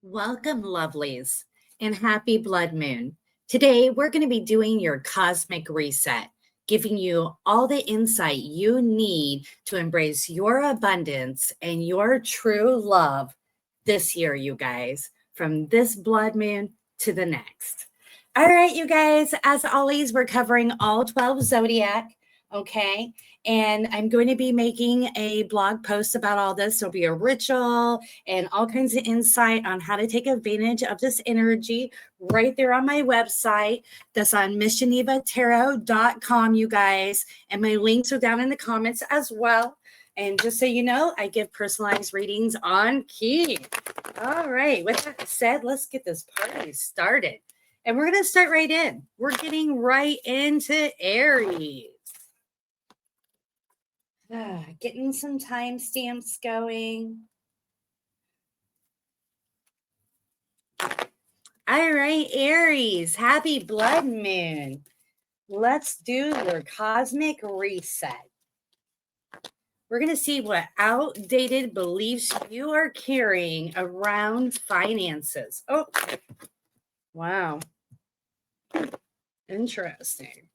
Welcome, lovelies, and happy blood moon. Today, we're going to be doing your cosmic reset, giving you all the insight you need to embrace your abundance and your true love this year, you guys, from this blood moon to the next. All right, you guys, as always, we're covering all 12 zodiac. Okay. And I'm going to be making a blog post about all this. There'll be a ritual and all kinds of insight on how to take advantage of this energy right there on my website. That's on MissGenevaTarot.com, you guys. And my links are down in the comments as well. And just so you know, I give personalized readings on key. All right. With that said, let's get this party started. And we're going to start right in. We're getting right into Aries. Getting some timestamps going. All right, Aries, happy blood moon. Let's do your cosmic reset. We're going to see what outdated beliefs you are carrying around finances. Oh, wow. Interesting.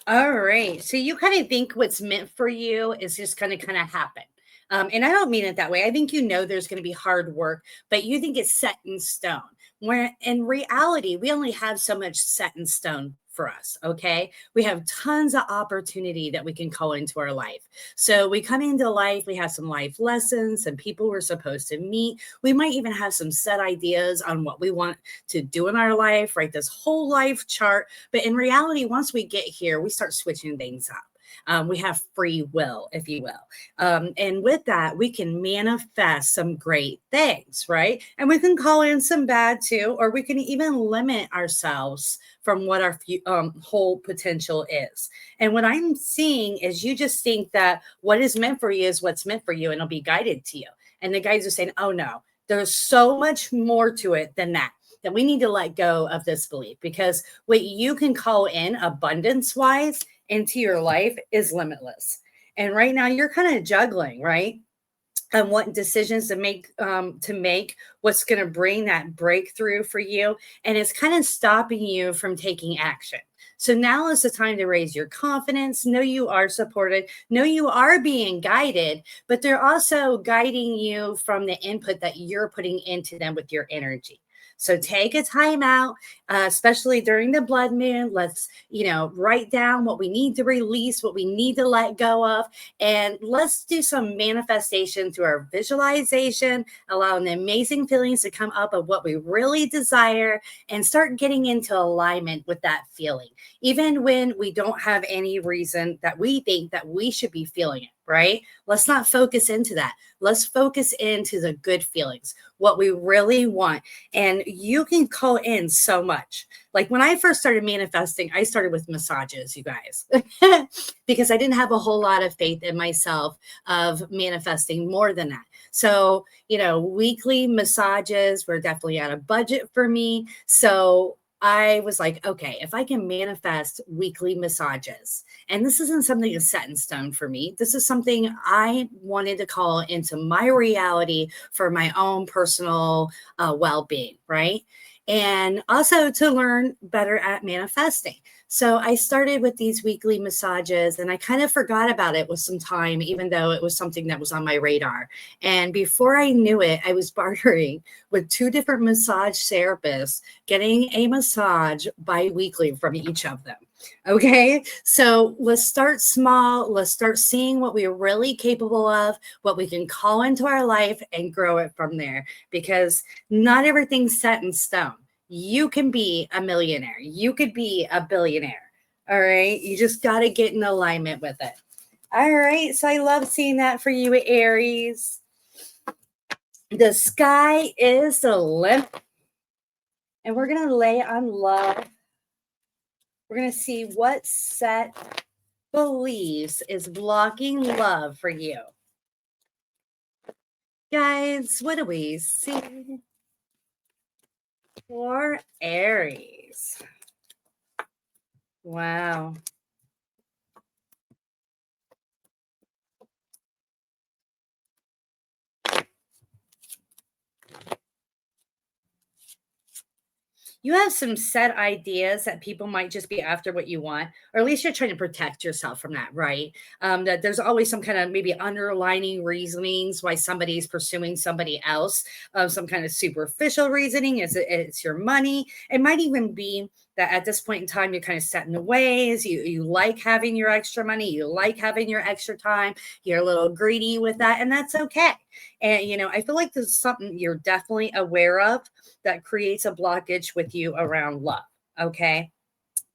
All right. So you kind of think what's meant for you is just going to kind of happen. And I don't mean it that way. I think you know there's going to be hard work, but you think it's set in stone. Where in reality, we only have so much set in stone for us. Okay. We have tons of opportunity that we can call into our life. So we come into life, we have some life lessons, some people we're supposed to meet. We might even have some set ideas on what we want to do in our life, write this whole life chart. But in reality, once we get here, we start switching things up. We have free will, if you will. And with that, we can manifest some great things, right? And we can call in some bad too, or we can even limit ourselves from what our whole potential is. And what I'm seeing is you just think that what is meant for you is what's meant for you, and it'll be guided to you. And the guides are saying, oh no, there's so much more to it than that we need to let go of this belief, because what you can call in abundance wise into your life is limitless. And right now you're kind of juggling, right? And what decisions to make, what's going to bring that breakthrough for you. And it's kind of stopping you from taking action. So now is the time to raise your confidence. Know you are supported. Know you are being guided, but they're also guiding you from the input that you're putting into them with your energy. So take a time out, especially during the blood moon. Let's, write down what we need to release, what we need to let go of. And let's do some manifestation through our visualization, allowing the amazing feelings to come up of what we really desire and start getting into alignment with that feeling, even when we don't have any reason that we think that we should be feeling it, right? Let's not focus into that. Let's focus into the good feelings, what we really want. And you can call in so much. Like when I first started manifesting, I started with massages, you guys, because I didn't have a whole lot of faith in myself of manifesting more than that. So, weekly massages were definitely out of budget for me. So I was like, okay, if I can manifest weekly massages, and this isn't something that's set in stone for me, this is something I wanted to call into my reality for my own personal well-being, right? And also to learn better at manifesting. So I started with these weekly massages, and I kind of forgot about it with some time, even though it was something that was on my radar. And before I knew it, I was bartering with 2 different massage therapists, getting a massage bi-weekly from each of them. Okay, so let's start small. Let's start seeing what we're really capable of, what we can call into our life, and grow it from there, because not everything's set in stone. You can be a millionaire. You could be a billionaire. All right. You just got to get in alignment with it. All right. So I love seeing that for you, Aries. The sky is the limit. And we're going to lay on love. We're going to see what set beliefs is blocking love for you. Guys, what do we see? for Aries. Wow. You have some set ideas that people might just be after what you want, or at least you're trying to protect yourself from that, right? That there's always some kind of maybe underlining reasonings why somebody's pursuing somebody else, some kind of superficial reasoning. It's your money. It might even be that at this point in time, you're kind of set in the ways. You like having your extra money, you like having your extra time, you're a little greedy with that, and that's okay. And I feel like this is something you're definitely aware of that creates a blockage with you around love. Okay.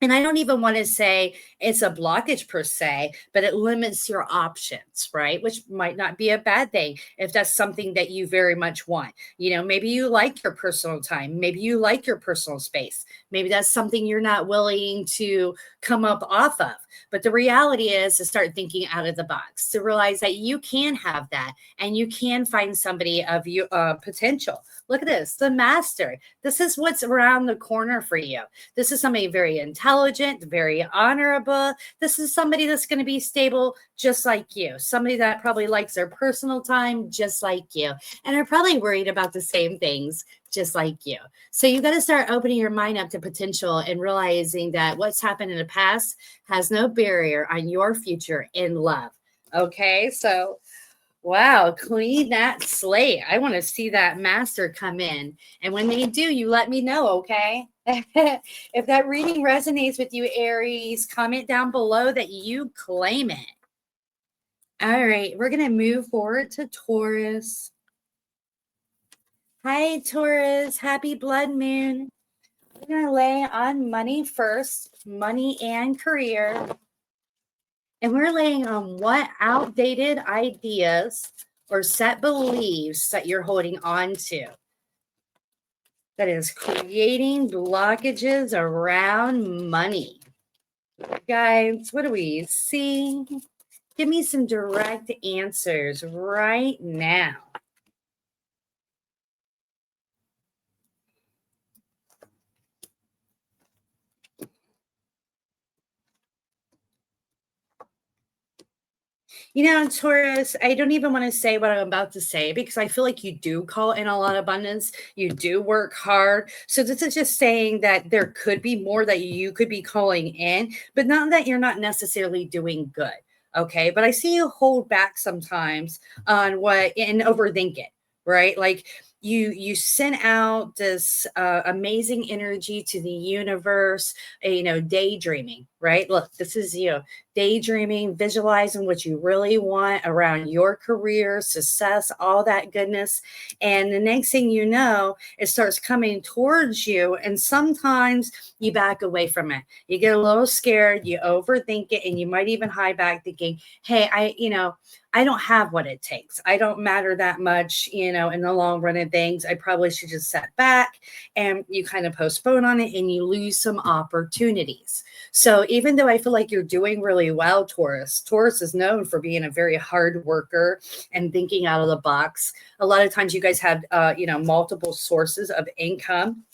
And I don't even want to say it's a blockage per se, but it limits your options, right? Which might not be a bad thing if that's something that you very much want. Maybe you like your personal time. Maybe you like your personal space. Maybe that's something you're not willing to come up off of. But the reality is to start thinking out of the box, to realize that you can have that and you can find somebody of your potential. Look at this, the master. This is what's around the corner for you. This is somebody very intelligent, very honorable. This is somebody that's going to be stable just like you. Somebody that probably likes their personal time just like you. And are probably worried about the same things just like you. So you got to start opening your mind up to potential and realizing that what's happened in the past has no barrier on your future in love. Okay, so wow, clean that slate. I want to see that master come in. And when they do, you let me know, okay? If that reading resonates with you, Aries, comment down below that you claim it. All right, we're going to move forward to Taurus. Hi, Taurus. Happy blood moon. We're going to lay on money first, money and career. And we're laying on what outdated ideas or set beliefs that you're holding on to that is creating blockages around money. Guys, what do we see? Give me some direct answers right now. Taurus, I don't even want to say what I'm about to say because I feel like you do call in a lot of abundance. You do work hard. So this is just saying that there could be more that you could be calling in, but not that you're not necessarily doing good. Okay. But I see you hold back sometimes on what and overthink it, right? Like you send out this amazing energy to the universe, daydreaming, right? Look, this is you daydreaming, visualizing what you really want around your career, success, all that goodness. And the next thing you know, it starts coming towards you. And sometimes you back away from it. You get a little scared, you overthink it, and you might even hide back thinking, hey, I don't have what it takes. I don't matter that much, in the long run of things. I probably should just set back, and you kind of postpone on it and you lose some opportunities. So even though I feel like you're doing really well, Taurus is known for being a very hard worker and thinking out of the box. A lot of times you guys have, multiple sources of income.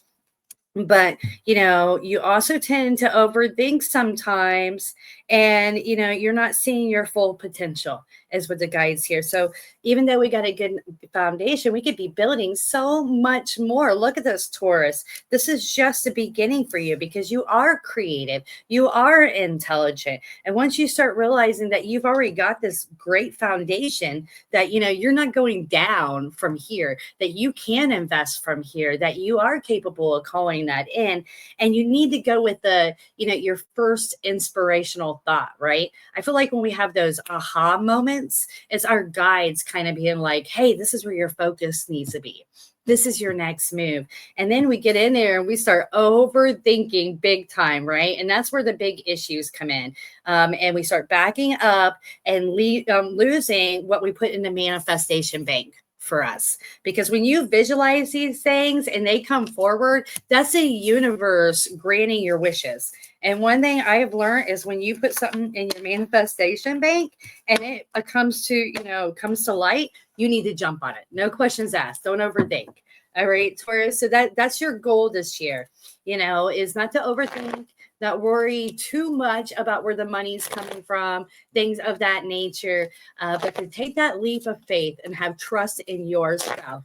But, you also tend to overthink sometimes, and, you're not seeing your full potential is what the guides here. So even though we got a good foundation, we could be building so much more. Look at this, Taurus. This is just the beginning for you because you are creative. You are intelligent. And once you start realizing that you've already got this great foundation, that, you're not going down from here, that you can invest from here, that you are capable of calling that in, and you need to go with the, your first inspirational thought, right? I feel like when we have those aha moments, it's our guides kind of being like, hey, this is where your focus needs to be. This is your next move. And then we get in there and we start overthinking big time, right? And that's where the big issues come in. And we start backing up and losing what we put in the manifestation bank for us. Because when you visualize these things and they come forward, that's a universe granting your wishes. And one thing I have learned is when you put something in your manifestation bank and it comes to light, you need to jump on it. No questions asked. Don't overthink. All right, Taurus. So that's your goal this year, is not to overthink, not worry too much about where the money's coming from, things of that nature, but to take that leap of faith and have trust in yourself.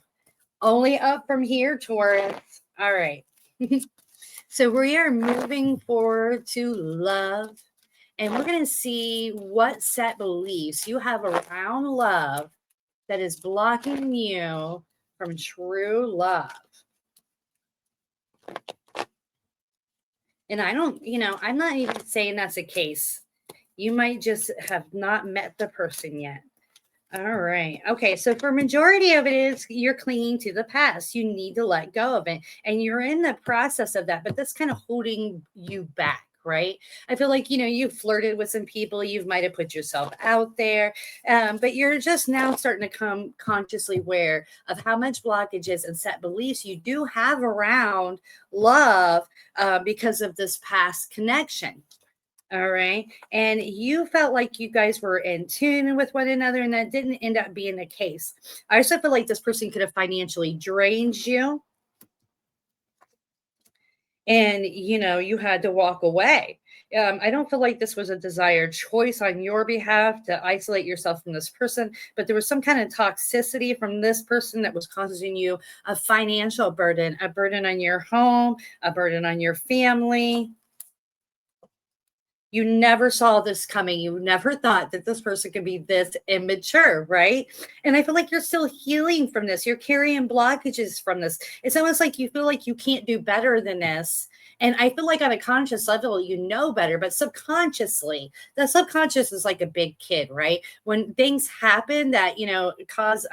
Only up from here, Taurus. All right. So we are moving forward to love, and we're going to see what set beliefs you have around love that is blocking you from true love. And I'm not even saying that's the case. You might just have not met the person yet. All right. Okay. So for majority of it is you're clinging to the past. You need to let go of it. And you're in the process of that, but that's kind of holding you back. Right. I feel like, you flirted with some people, you might have put yourself out there, but you're just now starting to come consciously aware of how much blockages and set beliefs you do have around love because of this past connection. All right. And you felt like you guys were in tune with one another, and that didn't end up being the case. I also feel like this person could have financially drained you. And, you had to walk away. I don't feel like this was a desired choice on your behalf to isolate yourself from this person, but there was some kind of toxicity from this person that was causing you a financial burden, a burden on your home, a burden on your family. You never saw this coming. You never thought that this person could be this immature, right? And I feel like you're still healing from this. You're carrying blockages from this. It's almost like you feel like you can't do better than this. And I feel like on a conscious level, you know better, but subconsciously, the subconscious is like a big kid, right? When things happen that, cause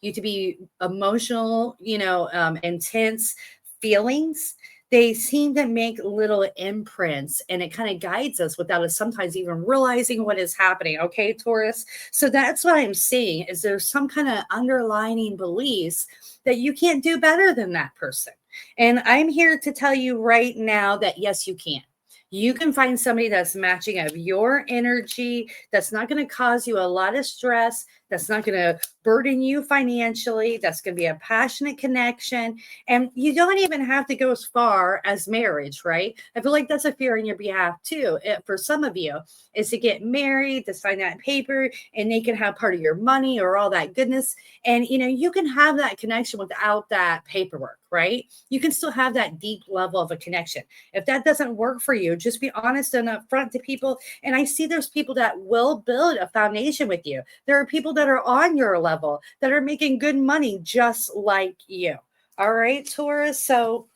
you to be emotional, intense feelings, they seem to make little imprints, and it kind of guides us without us sometimes even realizing what is happening. Okay, Taurus. So that's what I'm seeing is there's some kind of underlining beliefs that you can't do better than that person. And I'm here to tell you right now that yes, you can. You can find somebody that's matching of your energy, that's not going to cause you a lot of stress, that's not going to burden you financially, that's going to be a passionate connection. And you don't even have to go as far as marriage, right? I feel like that's a fear on your behalf too. For some of you, is to get married, to sign that paper, and they can have part of your money or all that goodness. And, you can have that connection without that paperwork, right? You can still have that deep level of a connection. If that doesn't work for you, just be honest and upfront to people. And I see there's people that will build a foundation with you. There are people that are on your level that are making good money just like you. All right, Taurus. So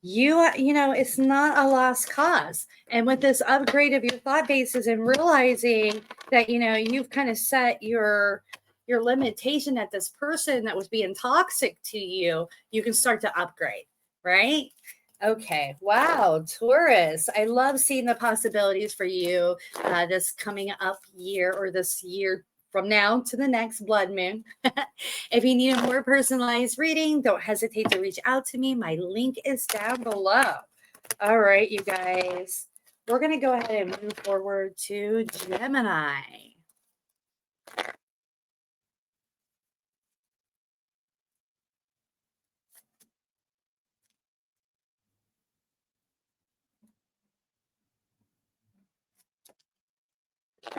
it's not a lost cause. And with this upgrade of your thought bases and realizing that, you've kind of set your limitation at this person that was being toxic to you, you can start to upgrade, right? Okay. Wow. Taurus. I love seeing the possibilities for you this coming up year, or this year from now to the next blood moon. If you need a more personalized reading, don't hesitate to reach out to me. My link is down below. All right, you guys. We're going to go ahead and move forward to Gemini.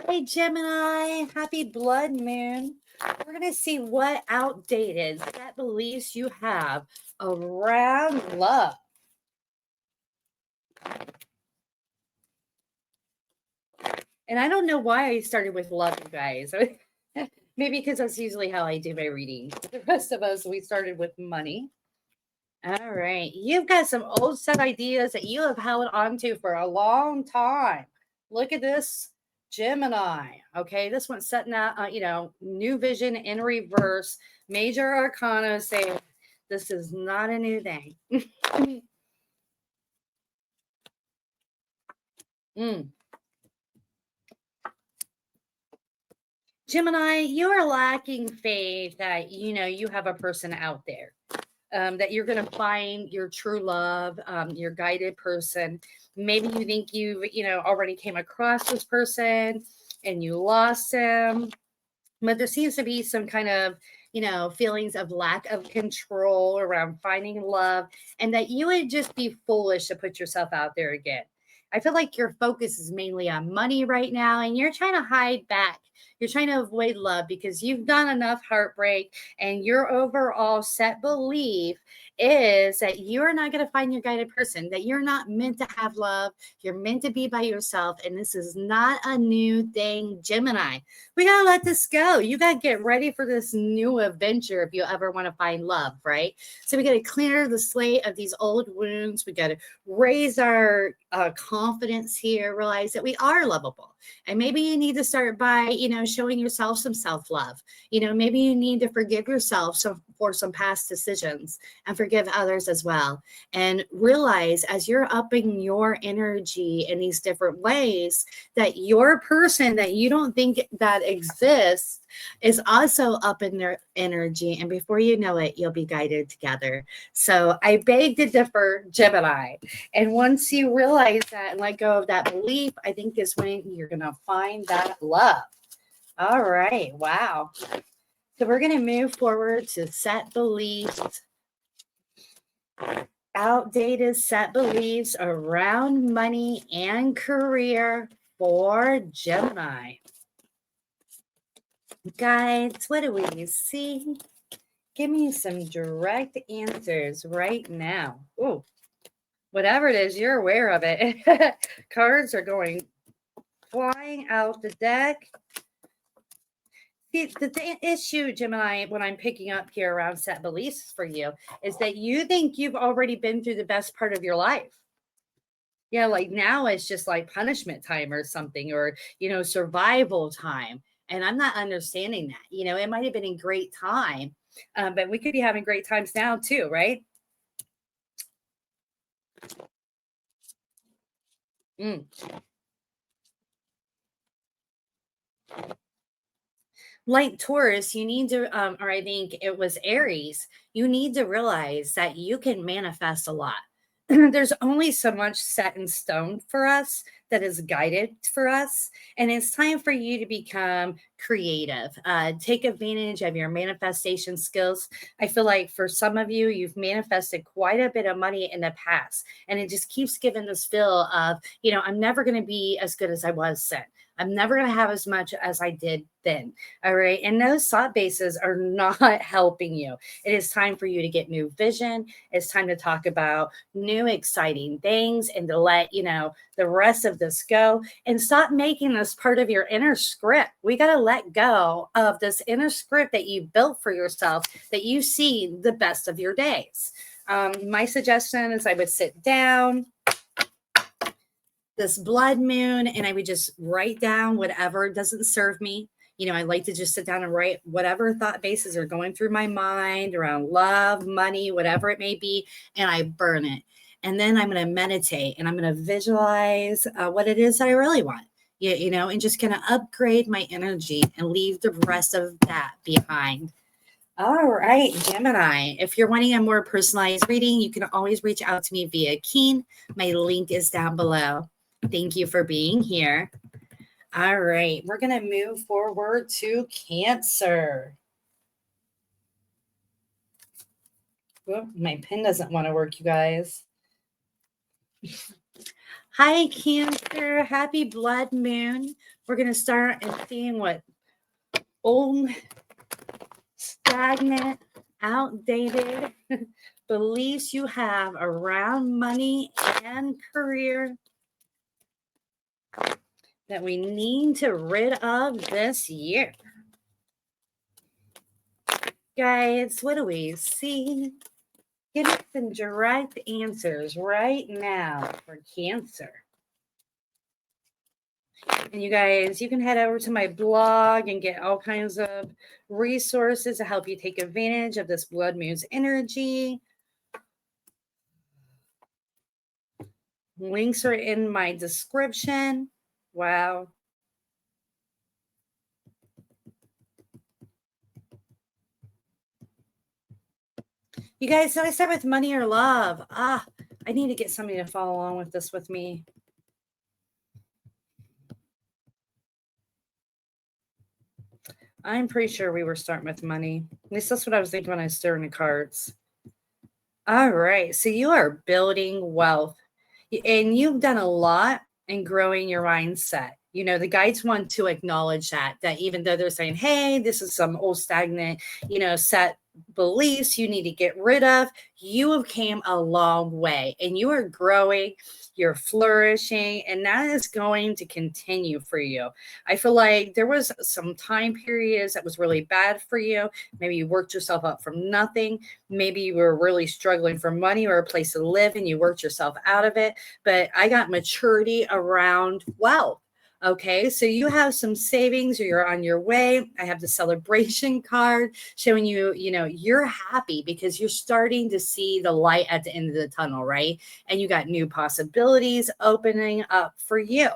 Hey, Gemini, happy blood moon. We're going to see what outdated set beliefs you have around love. And I don't know why I started with love, you guys. Maybe because that's usually how I do my readings. The rest of us, we started with money. All right. You've got some old set ideas that you have held on to for a long time. Look at this, Gemini. Okay. This one's setting out, new vision in reverse. Major arcana saying this is not a new thing. Gemini, you are lacking faith that, you have a person out there. That you're going to find your true love, your guided person. Maybe you think you've, already came across this person and you lost him. But there seems to be some kind of, feelings of lack of control around finding love, and that you would just be foolish to put yourself out there again. I feel like your focus is mainly on money right now, and you're trying to hide back. You're trying to avoid love because you've done enough heartbreak, and your overall set belief is that you're not going to find your guided person, that you're not meant to have love. You're meant to be by yourself. And this is not a new thing, Gemini. We got to let this go. You got to get ready for this new adventure if you ever want to find love, right? So we got to clear the slate of these old wounds. We got to raise our confidence here, realize that we are lovable. And maybe you need to start by, showing yourself some self-love. Maybe you need to forgive yourself for some past decisions and forgive others as well. And realize as you're upping your energy in these different ways, that your person that you don't think that exists is also up in their energy. And before you know it, you'll be guided together. So I beg to differ, Gemini. And once you realize that and let go of that belief, I think is when you're going to find that love. All right. Wow. So we're going to move forward to set beliefs. Outdated set beliefs around money and career for Gemini. Guys, what do we see? Give me some direct answers right now. Oh, whatever it is, you're aware of it. Cards are going flying out the deck. The issue, Gemini, what I'm picking up here around set beliefs for you is that you think you've already been through the best part of your life. Yeah, like now it's just like punishment time or something, or, survival time. And I'm not understanding that. It might have been a great time, but we could be having great times now too, right? Mm. Like Taurus, you need to, or I think it was Aries, you need to realize that you can manifest a lot. There's only so much set in stone for us that is guided for us. And it's time for you to become creative. Take advantage of your manifestation skills. I feel like for some of you, you've manifested quite a bit of money in the past. And it just keeps giving this feel of, I'm never going to be as good as I was then. I'm never going to have as much as I did then. All right. And those thought bases are not helping you. It is time for you to get new vision. It's time to talk about new exciting things and to let, the rest of this go and stop making this part of your inner script. We got to let go of this inner script that you built for yourself, that you see the best of your days. My suggestion is I would sit down this blood moon and I would just write down whatever doesn't serve me. I like to just sit down and write whatever thought bases are going through my mind around love, money, whatever it may be, and I burn it. And then I'm going to meditate and I'm going to visualize what it is that I really want, and just going to upgrade my energy and leave the rest of that behind. All right, Gemini, if you're wanting a more personalized reading, you can always reach out to me via Keen. My link is down below. Thank you for being here. All right, we're going to move forward to Cancer. Well, my pen doesn't want to work, you guys. Hi, Cancer. Happy blood moon. We're going to start and seeing what old, stagnant, outdated beliefs you have around money and career that we need to rid of this year. Guys, what do we see? Give us some direct answers right now for Cancer. And you guys, you can head over to my blog and get all kinds of resources to help you take advantage of this blood moon's energy. Links are in my description. Wow. You guys, did I start with money or love? I need to get somebody to follow along with this with me. I'm pretty sure we were starting with money. At least that's what I was thinking when I was stirring the cards. All right. So you are building wealth and you've done a lot in growing your mindset. You know, the guides want to acknowledge that even though they're saying, hey, this is some old stagnant, set beliefs you need to get rid of, you have came a long way and you are growing, you're flourishing, and that is going to continue for you. I feel like there was some time periods that was really bad for you. Maybe you worked yourself up from nothing. Maybe you were really struggling for money or a place to live and you worked yourself out of it. But I got maturity around wealth. Okay, so you have some savings or you're on your way. I have the celebration card showing you, you're happy because you're starting to see the light at the end of the tunnel, right? And you got new possibilities opening up for you.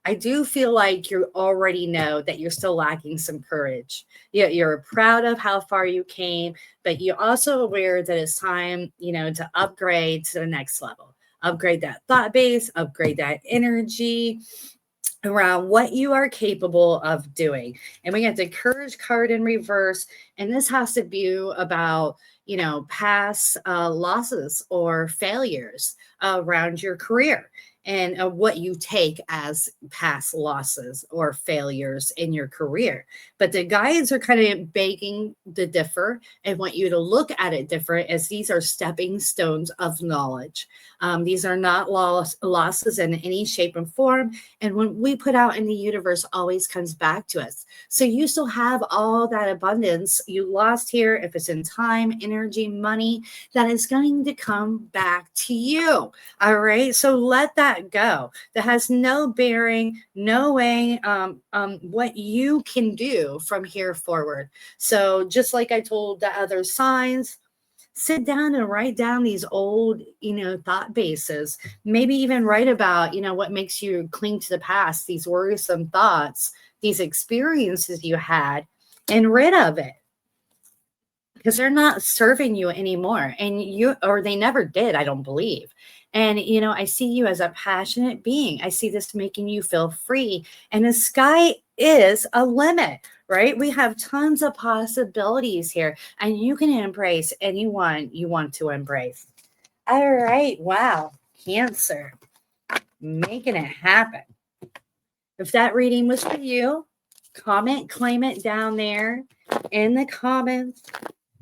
I do feel like you already know that you're still lacking some courage. You're proud of how far you came, but you're also aware that it's time, to upgrade to the next level. Upgrade that thought base, upgrade that energy around what you are capable of doing. And we get the courage card in reverse. And this has to be about, past losses or failures around your career and what you take as past losses or failures in your career. But the guides are kind of begging to differ and want you to look at it different, as these are stepping stones of knowledge. These are not losses in any shape and form. And when we put out in the universe always comes back to us. So you still have all that abundance you lost here, if it's in time, energy, money, that is going to come back to you. All right. So let that go. That has no bearing, no way what you can do from here forward. So just like I told the other signs, sit down and write down these old, thought bases. Maybe even write about, what makes you cling to the past, these worrisome thoughts, these experiences you had, and rid of it. Because they're not serving you anymore. And or they never did, I don't believe. And, I see you as a passionate being. I see this making you feel free. And the sky is a limit, right? We have tons of possibilities here, and you can embrace anyone you want to embrace. All right. Wow. Cancer, making it happen. If that reading was for you, comment, claim it down there in the comments.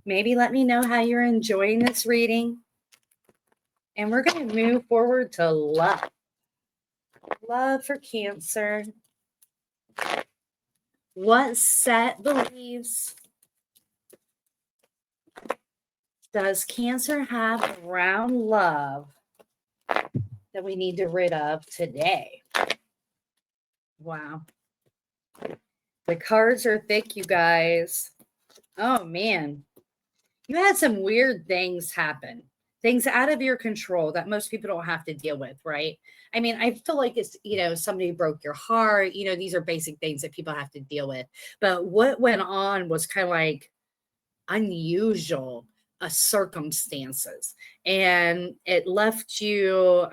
Maybe let me know how you're enjoying this reading. And we're going to move forward to love. Love for Cancer. What set beliefs does Cancer have around love that we need to rid of today? Wow. The cards are thick, you guys. Oh, man. You had some weird things happen. Things out of your control that most people don't have to deal with, right? I mean, I feel like it's, somebody broke your heart. These are basic things that people have to deal with. But what went on was kind of like unusual circumstances. And it left you,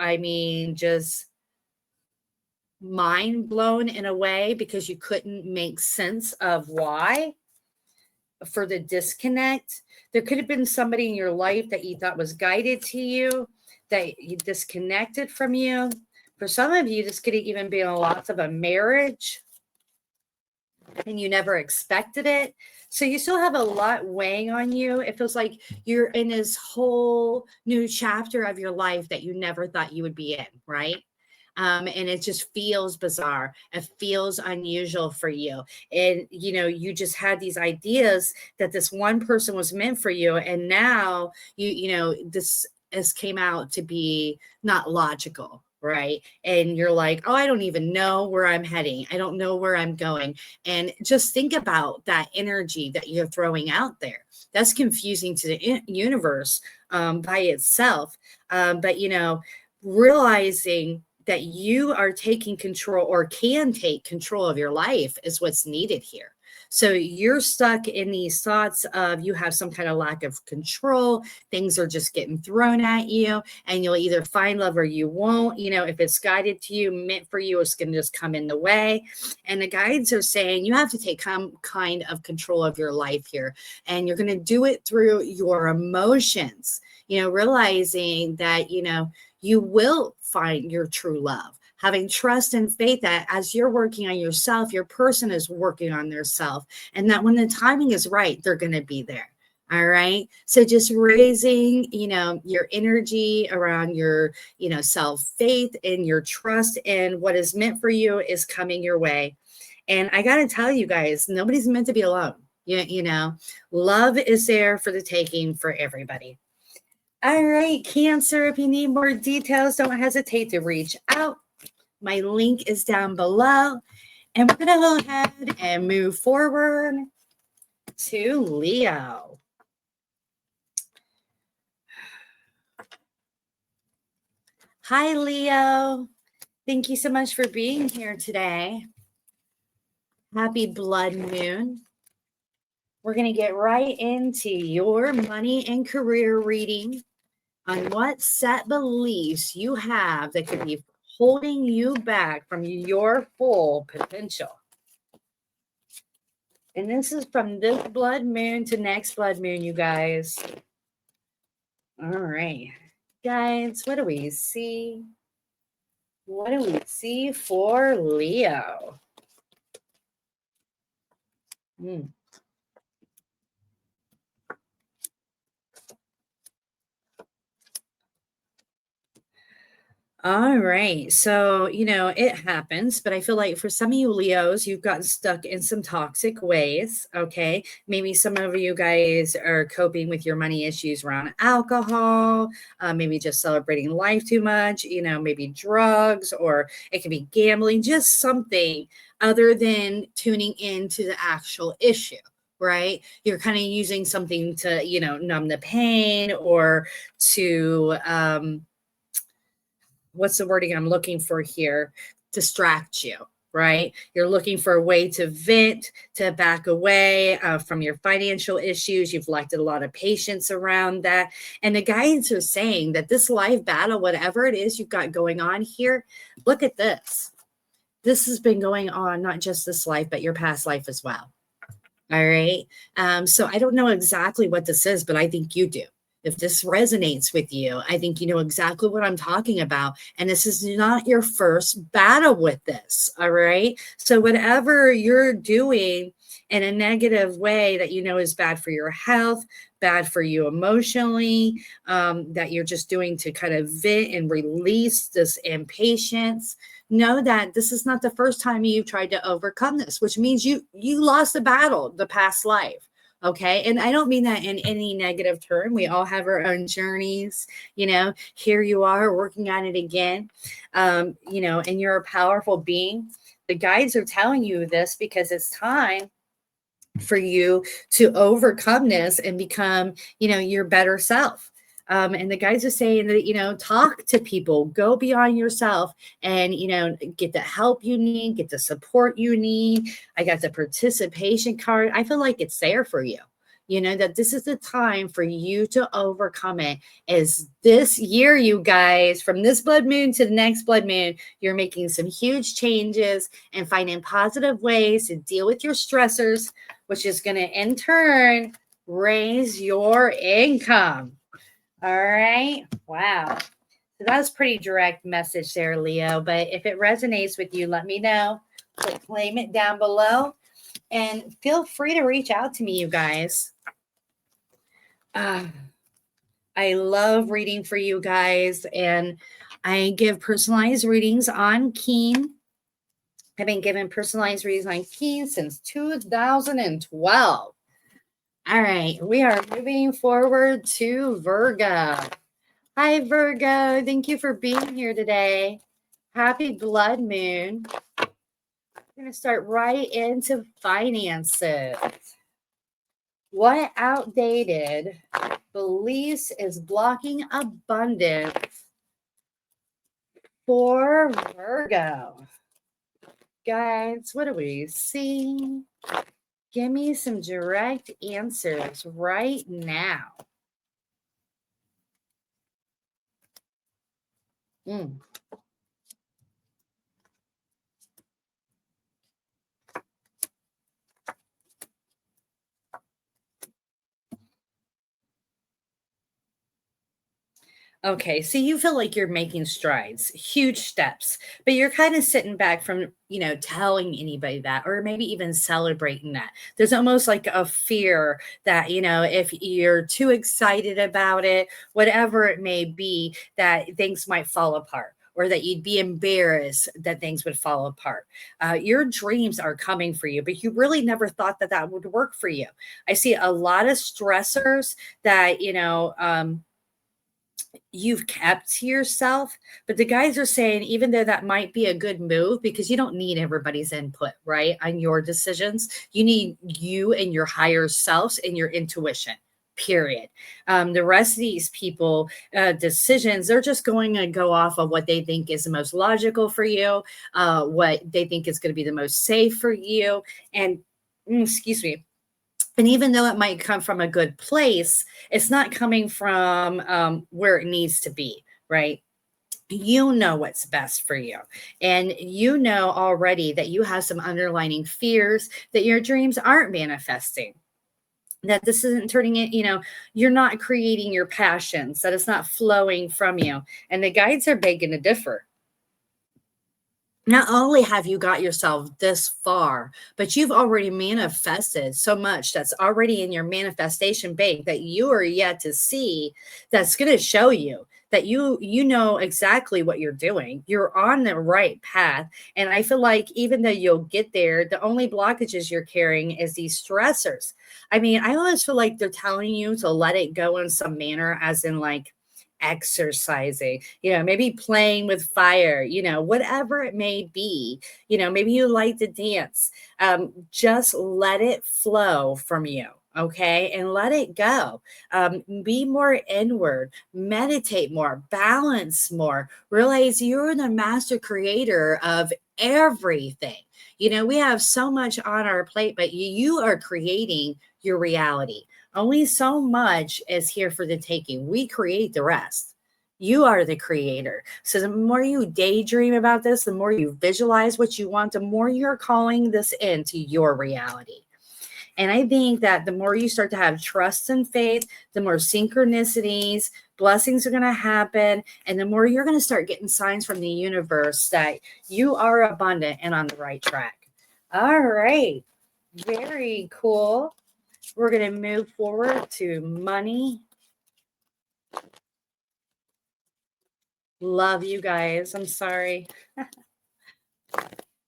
just mind blown in a way because you couldn't make sense of why. For the disconnect, there could have been somebody in your life that you thought was guided to you, that you disconnected from you. For some of you, this could even be a loss of a marriage and you never expected it. So you still have a lot weighing on you. It feels like you're in this whole new chapter of your life that you never thought you would be in, right? And it just feels bizarre. It feels unusual for you. And, you just had these ideas that this one person was meant for you. And now this has came out to be not logical. Right. And you're like, oh, I don't even know where I'm heading. I don't know where I'm going. And just think about that energy that you're throwing out there. That's confusing to the universe by itself. But, realizing that you are taking control or can take control of your life is what's needed here. So you're stuck in these thoughts of you have some kind of lack of control. Things are just getting thrown at you, and you'll either find love or you won't. If it's guided to you, meant for you, it's going to just come in the way. And the guides are saying you have to take some kind of control of your life here, and you're going to do it through your emotions. Realizing that, you will find your true love, having trust and faith that as you're working on yourself, your person is working on their self, and that when the timing is right, they're going to be there. All right. So just raising, your energy around your, self-faith and your trust, and what is meant for you is coming your way. And I got to tell you guys, nobody's meant to be alone. Love is there for the taking for everybody. All right, Cancer, if you need more details, don't hesitate to reach out. My link is down below. And we're going to go ahead and move forward to Leo. Hi, Leo. Thank you so much for being here today. Happy blood moon. We're going to get right into your money and career reading on what set beliefs you have that could be holding you back from your full potential. And this is from this blood moon to next blood moon, you guys. All right. Guys, what do we see? What do we see for Leo? All right. So, it happens, but I feel like for some of you Leos, you've gotten stuck in some toxic ways. Okay. Maybe some of you guys are coping with your money issues around alcohol, maybe just celebrating life too much, maybe drugs, or it can be gambling, just something other than tuning into the actual issue. Right? You're kind of using something to, numb the pain or to, what's the wording I'm looking for here? Distract you, right? You're looking for a way to vent, to back away from your financial issues. You've lacked a lot of patience around that. And the guides are saying that this life battle, whatever it is you've got going on here, look at this. This has been going on, not just this life, but your past life as well. All right. So I don't know exactly what this is, but I think you do. If this resonates with you, I think you know exactly what I'm talking about. And this is not your first battle with this. All right. So whatever you're doing in a negative way that is bad for your health, bad for you emotionally, that you're just doing to kind of vent and release this impatience, know that this is not the first time you've tried to overcome this, which means you lost the battle the past life. Okay. And I don't mean that in any negative term. We all have our own journeys, here you are working on it again, and you're a powerful being. The guides are telling you this because it's time for you to overcome this and become, your better self. And the guys are saying that, talk to people, go beyond yourself and, get the help you need, get the support you need. I got the participation card. I feel like it's there for you, that this is the time for you to overcome it. Is this year, you guys, from this blood moon to the next blood moon, you're making some huge changes and finding positive ways to deal with your stressors, which is going to in turn raise your income. All right. Wow. So that was pretty direct message there, Leo. But if it resonates with you, let me know. Claim it down below. And feel free to reach out to me, you guys. I love reading for you guys. And I give personalized readings on Keen. I've been giving personalized readings on Keen since 2012. All right, we are moving forward to Virgo. Hi, Virgo. Thank you for being here today. Happy blood moon. We're going to start right into finances. What outdated beliefs is blocking abundance for Virgo? Guys, what do we see? Give me some direct answers right now. Mm. Okay, so you feel like you're making strides, huge steps, but you're kind of sitting back from, telling anybody that, or maybe even celebrating that. There's almost like a fear that, if you're too excited about it, whatever it may be, that things might fall apart. Or that you'd be embarrassed that things would fall apart. Your dreams are coming for you, but you really never thought that that would work for you. I see a lot of stressors that, you've kept to yourself. But the guys are saying, even though that might be a good move, because you don't need everybody's input, right, on your decisions, you need you and your higher selves and your intuition. Period. The rest of these people, decisions, they're just going to go off of what they think is the most logical for you, what they think is going to be the most safe for you. And excuse me, and even though it might come from a good place, it's not coming from where it needs to be, right? You know what's best for you. And you know already that you have some underlining fears that your dreams aren't manifesting, that this isn't turning it, you're not creating your passions, that it's not flowing from you. And the guides are begging to differ. Not only have you got yourself this far, but you've already manifested so much that's already in your manifestation bank that you are yet to see, that's going to show you that you know exactly what you're doing. You're on the right path. And I feel like even though you'll get there, the only blockages you're carrying is these stressors. I mean, I almost feel like they're telling you to let it go in some manner, as in like exercising, maybe playing with fire, whatever it may be, maybe you like to dance. Just let it flow from you. Okay. And let it go. Be more inward, meditate more, balance more, realize you're the master creator of everything. We have so much on our plate, but you are creating your reality. Only so much is here for the taking. We create the rest. You are the creator. So the more you daydream about this, the more you visualize what you want, the more you're calling this into your reality. And I think that the more you start to have trust and faith, the more synchronicities, blessings are going to happen. And the more you're going to start getting signs from the universe that you are abundant and on the right track. All right. Very cool. We're going to move forward to money. Love you guys. I'm sorry.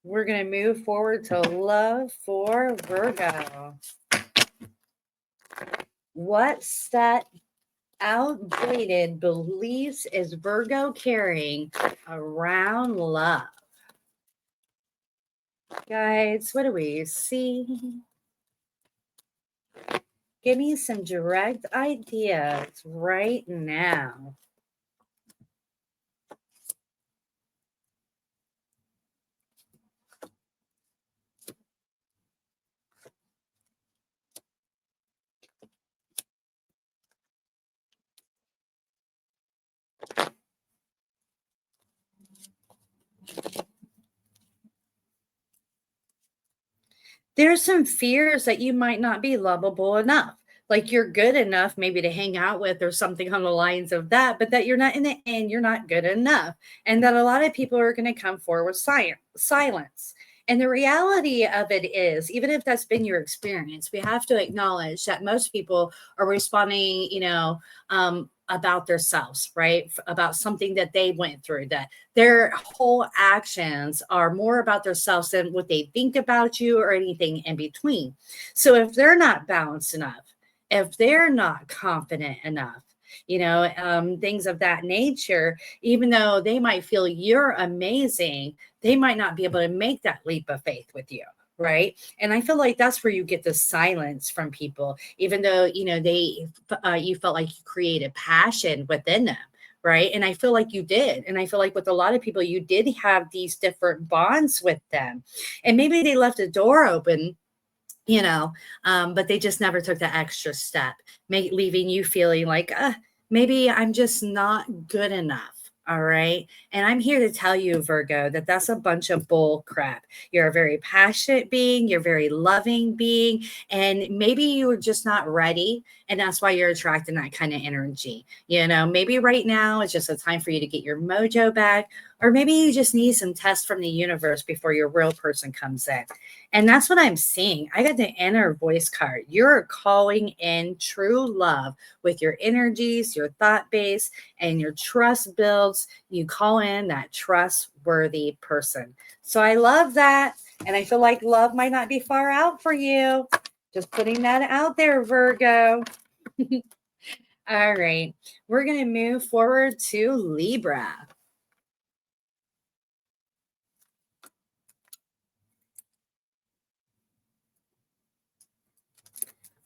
We're going to move forward to love for Virgo. What set outdated beliefs is Virgo carrying around love? Guys, what do we see? Give me some direct ideas right now. There's some fears that you might not be lovable enough. Like you're good enough maybe to hang out with or something on the lines of that, but that you're not in the end, you're not good enough. And that a lot of people are going to come forward with silence. And the reality of it is, even if that's been your experience, we have to acknowledge that most people are responding, about themselves, right? About something that they went through, that their whole actions are more about themselves than what they think about you or anything in between. So if they're not balanced enough, if they're not confident enough, things of that nature, even though they might feel you're amazing, they might not be able to make that leap of faith with you. Right. And I feel like that's where you get the silence from people, even though, you felt like you created passion within them. Right. And I feel like you did. And I feel like with a lot of people, you did have these different bonds with them. And maybe they left a door open but they just never took the extra step, leaving you feeling like, maybe I'm just not good enough. All right. And I'm here to tell you, Virgo, that that's a bunch of bull crap. You're a very passionate being. You're a very loving being. And maybe you were just not ready. And that's why you're attracting that kind of energy. Maybe right now it's just a time for you to get your mojo back. Or maybe you just need some tests from the universe before your real person comes in. And that's what I'm seeing. I got the inner voice card. You're calling in true love with your energies, your thought base, and your trust builds. You call in that trustworthy person. So I love that. And I feel like love might not be far out for you. Just putting that out there, Virgo. All right. We're going to move forward to Libra.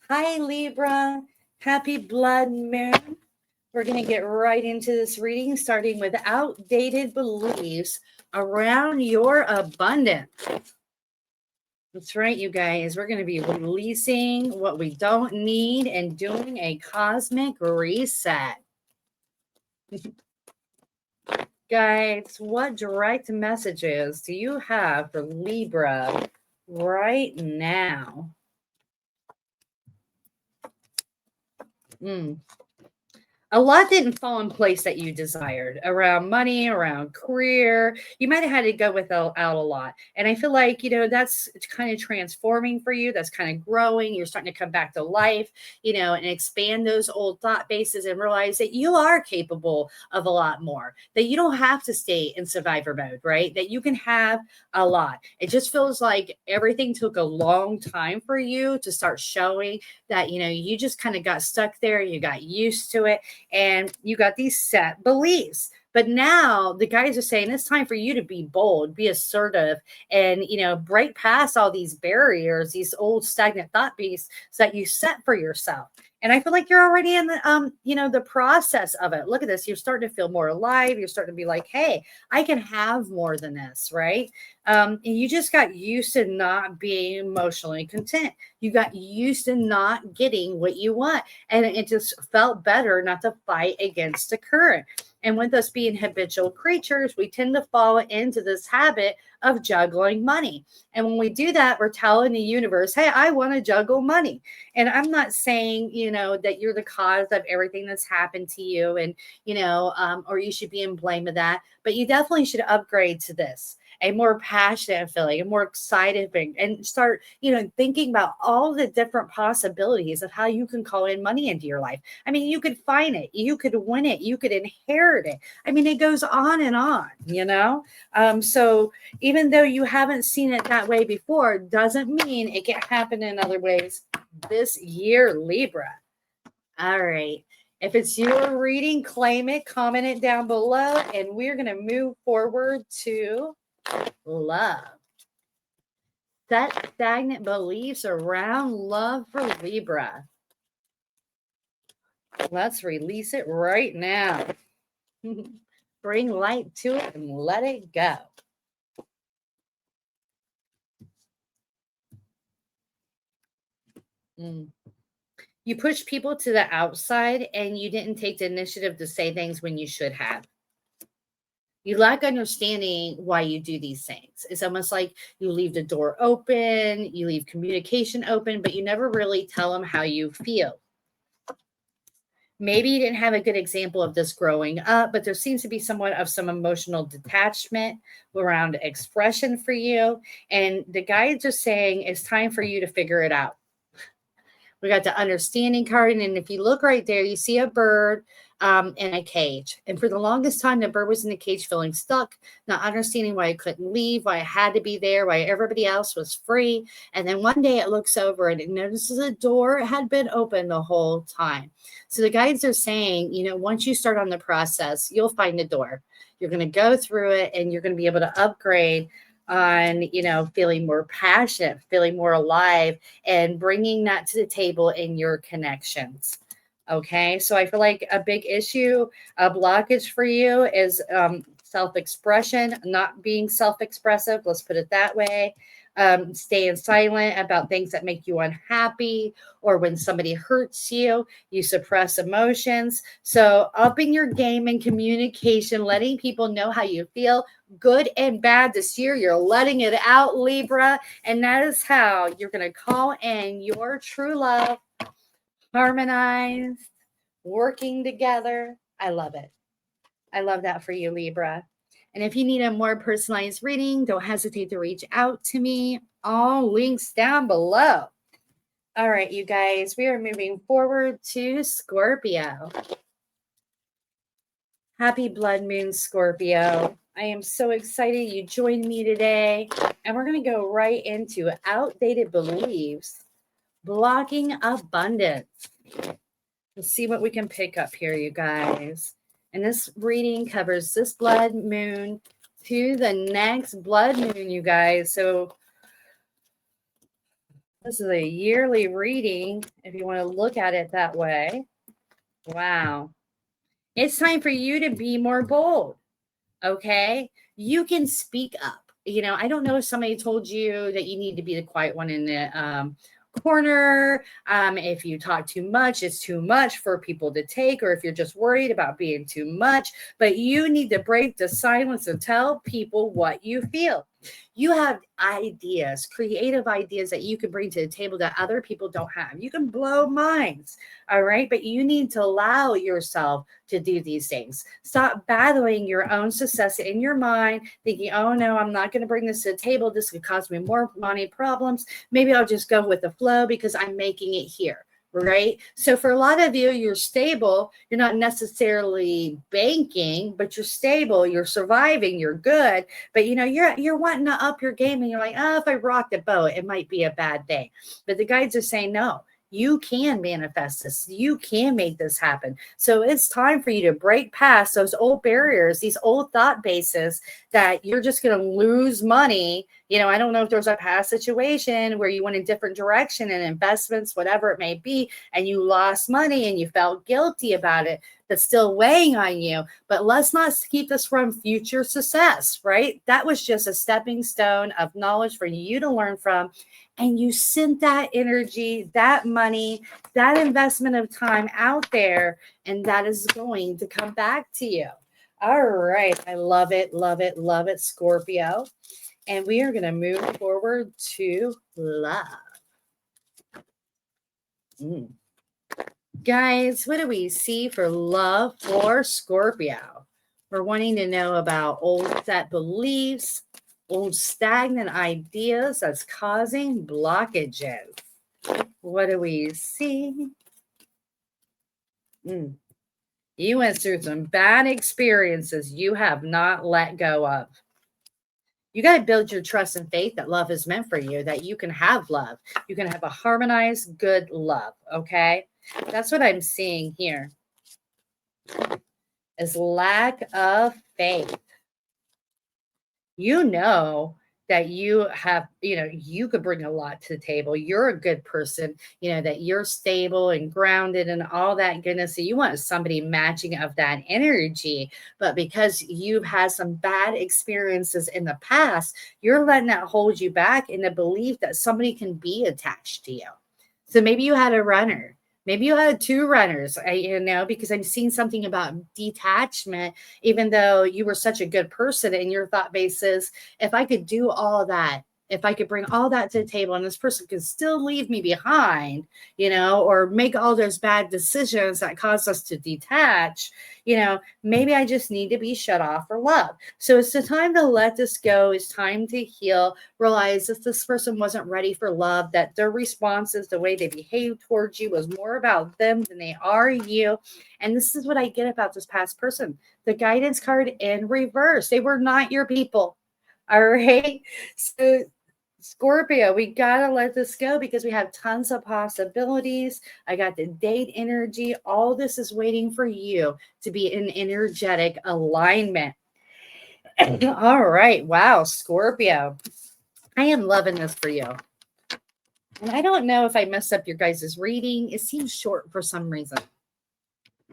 Hi, Libra. Happy blood moon. We're going to get right into this reading, starting with outdated beliefs around your abundance. That's right, you guys. We're going to be releasing what we don't need and doing a cosmic reset. Guys, what direct messages do you have for Libra right now? A lot didn't fall in place that you desired around money, around career. You might have had to go out a lot. And I feel like, that's kind of transforming for you. That's kind of growing. You're starting to come back to life, and expand those old thought bases and realize that you are capable of a lot more, that you don't have to stay in survivor mode, right? That you can have a lot. It just feels like everything took a long time for you to start showing that, you just kind of got stuck there. You got used to it. And you got these set beliefs. But now the guys are saying it's time for you to be bold, be assertive, and break past all these barriers, these old stagnant thought beasts that you set for yourself. And I feel like you're already in the process of it. Look at this. You're starting to feel more alive. You're starting to be like, hey, I can have more than this, right? And you just got used to not being emotionally content. You got used to not getting what you want. And it just felt better not to fight against the current. And with us being habitual creatures, we tend to fall into this habit of juggling money. And when we do that, we're telling the universe, hey, I want to juggle money. And I'm not saying, that you're the cause of everything that's happened to you and, or you should be in blame of that. But you definitely should upgrade to this. A more passionate feeling, a more excited feeling, and start, thinking about all the different possibilities of how you can call in money into your life. I mean, you could find it, you could win it, you could inherit it. I mean, it goes on and on, so even though you haven't seen it that way before, doesn't mean it can't happen in other ways this year, Libra. All right. If it's your reading, claim it, comment it down below, and we're going to move forward to love. Set stagnant beliefs around love for Libra. Let's release it right now. Bring light to it and let it go. You pushed people to the outside and you didn't take the initiative to say things when you should have. You lack understanding why you do these things. It's almost like you leave the door open, you leave communication open, but you never really tell them how you feel. Maybe you didn't have a good example of this growing up, but there seems to be somewhat of some emotional detachment around expression for you. And the guides are saying it's time for you to figure it out. We got the understanding card. And if you look right there, you see a bird in a cage. And for the longest time, the bird was in the cage feeling stuck, not understanding why it couldn't leave, why it had to be there, why everybody else was free. And then one day it looks over and it notices the door had been open the whole time. So the guides are saying, once you start on the process, you'll find the door. You're going to go through it and you're going to be able to upgrade on, feeling more passionate, feeling more alive, and bringing that to the table in your connections. Okay. So I feel like a big issue, a blockage for you is self-expression, not being self-expressive. Let's put it that way. staying silent about things that make you unhappy, or when somebody hurts you, you suppress emotions. So upping your game in communication, letting people know how you feel, good and bad this year, you're letting it out, Libra. And that is how you're going to call in your true love, harmonized, working together. I love it. I love that for you, Libra. And if you need a more personalized reading, don't hesitate to reach out to me. All links down below. All right, you guys, we are moving forward to Scorpio. Happy blood moon, Scorpio. I am so excited you joined me today. And we're going to go right into outdated beliefs, blocking abundance. Let's see what we can pick up here, you guys. And this reading covers this blood moon to the next blood moon, you guys. So this is a yearly reading, if you want to look at it that way. Wow. It's time for you to be more bold, okay? You can speak up. You know, I don't know if somebody told you that you need to be the quiet one in the corner. If you talk too much, it's too much for people to take, or if you're just worried about being too much, but you need to break the silence and tell people what you feel. You have ideas, creative ideas that you can bring to the table that other people don't have. You can blow minds, all right? But you need to allow yourself to do these things. Stop battling your own success in your mind, thinking, oh no, I'm not going to bring this to the table. This could cause me more money problems. Maybe I'll just go with the flow because I'm making it here. Right. So for a lot of you, you're stable. You're not necessarily banking, but you're stable. You're surviving. You're good. But you know, you're wanting to up your game, and you're like, oh, if I rock the boat, it might be a bad day. But the guides are saying, no, you can manifest this. You can make this happen. So it's time for you to break past those old barriers, these old thought bases that you're just going to lose money. You know, I don't know if there's a past situation where you went a different direction in investments, whatever it may be, and you lost money and you felt guilty about it. That's still weighing on you. But let's not keep this from future success, right? That was just a stepping stone of knowledge for you to learn from. And you sent that energy, that money, that investment of time out there, and that is going to come back to you. All right. I love it, love it, love it, Scorpio. And we are going to move forward to love. Guys, what do we see for love for Scorpio? We're wanting to know about old set beliefs, old stagnant ideas that's causing blockages. What do we see? You went through some bad experiences you have not let go of. You got to build your trust and faith that love is meant for you, that you can have love. You can have a harmonized, good love, okay? That's what I'm seeing here, is lack of faith. You know that you have, you know, you could bring a lot to the table. You're a good person, you know, that you're stable and grounded and all that goodness. So you want somebody matching of that energy. But because you've had some bad experiences in the past, you're letting that hold you back in the belief that somebody can be attached to you. So maybe you had a runner. Maybe you had two runners, you know, because I'm seeing something about detachment, even though you were such a good person and your thought base is, if I could do all that, if I could bring all that to the table and this person could still leave me behind, you know, or make all those bad decisions that cause us to detach, you know, maybe I just need to be shut off for love. So it's the time to let this go. It's time to heal, realize that this person wasn't ready for love, that their responses, the way they behaved towards you was more about them than they are you. And this is what I get about this past person. The guidance card in reverse. They were not your people. All right. So Scorpio, we got to let this go because we have tons of possibilities. I got the date energy. All this is waiting for you to be in energetic alignment. All right. Wow, Scorpio. I am loving this for you. And I don't know if I messed up your guys' reading. It seems short for some reason.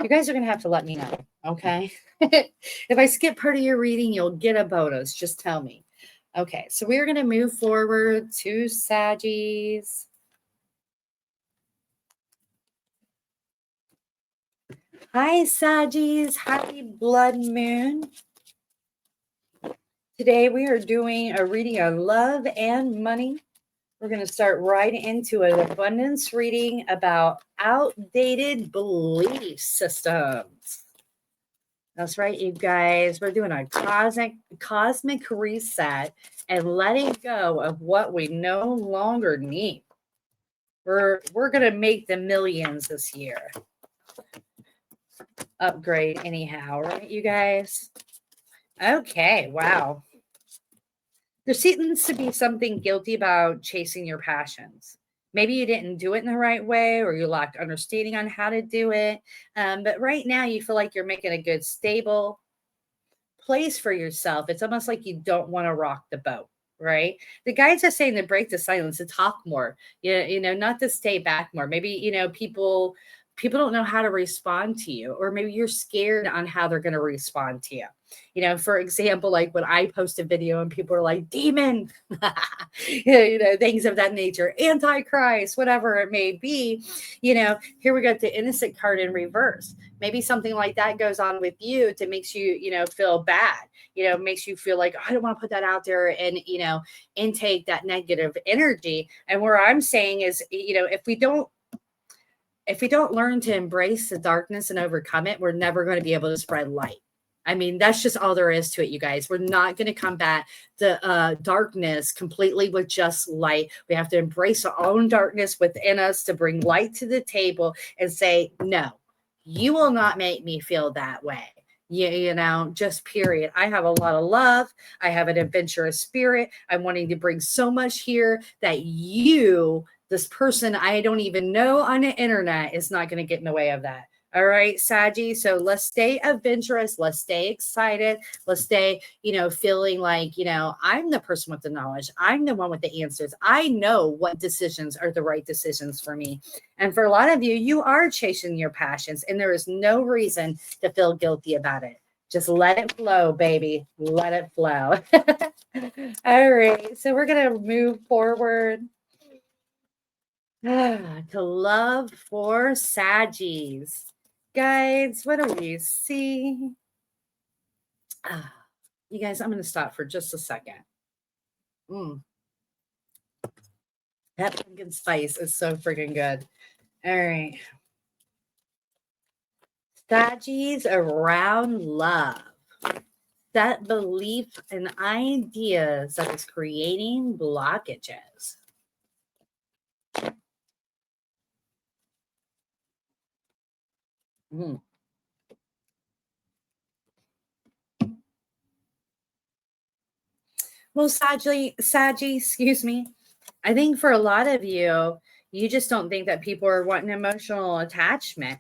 You guys are going to have to let me know, okay? If I skip part of your reading, you'll get a bonus. Just tell me. Okay, so we're going to move forward to Saggies. Hi, Saggies. Happy blood moon. Today we are doing a reading on love and money. We're going to start right into an abundance reading about outdated belief systems. That's right, you guys. We're doing a cosmic reset and letting go of what we no longer need. We're going to make the millions this year. Upgrade anyhow, right, you guys? Okay, wow. There seems to be something guilty about chasing your passions. Maybe you didn't do it in the right way, or you lacked understanding on how to do it. But right now you feel like you're making a good, stable place for yourself. It's almost like you don't want to rock the boat, right? The guides are saying to break the silence, to talk more, not to stay back more. Maybe, people don't know how to respond to you, or maybe you're scared on how they're going to respond to you. For example, like when I post a video and people are like, demon, things of that nature, antichrist, whatever it may be, here we got the innocent card in reverse. Maybe something like that goes on with you to makes you, feel bad, makes you feel like, I don't want to put that out there and, intake that negative energy. And where I'm saying is, if we don't learn to embrace the darkness and overcome it, we're never going to be able to spread light. I mean, that's just all there is to it, you guys. We're not going to combat the darkness completely with just light. We have to embrace our own darkness within us to bring light to the table and say, no, you will not make me feel that way. Just period. I have a lot of love. I have an adventurous spirit. I'm wanting to bring so much here that this person I don't even know on the internet, is not going to get in the way of that. All right, Saggy. So let's stay adventurous. Let's stay excited. Let's stay, feeling like, I'm the person with the knowledge. I'm the one with the answers. I know what decisions are the right decisions for me. And for a lot of you, you are chasing your passions, and there is no reason to feel guilty about it. Just let it flow, baby. Let it flow. All right. So we're going to move forward to love for Saggies. Guys, what do we see? You guys, I'm going to stop for just a second. That pumpkin spice is so freaking good. All right. Saggies around love. That belief and ideas that is creating blockages. Well, Saggy, excuse me. I think for a lot of you, you just don't think that people are wanting emotional attachment.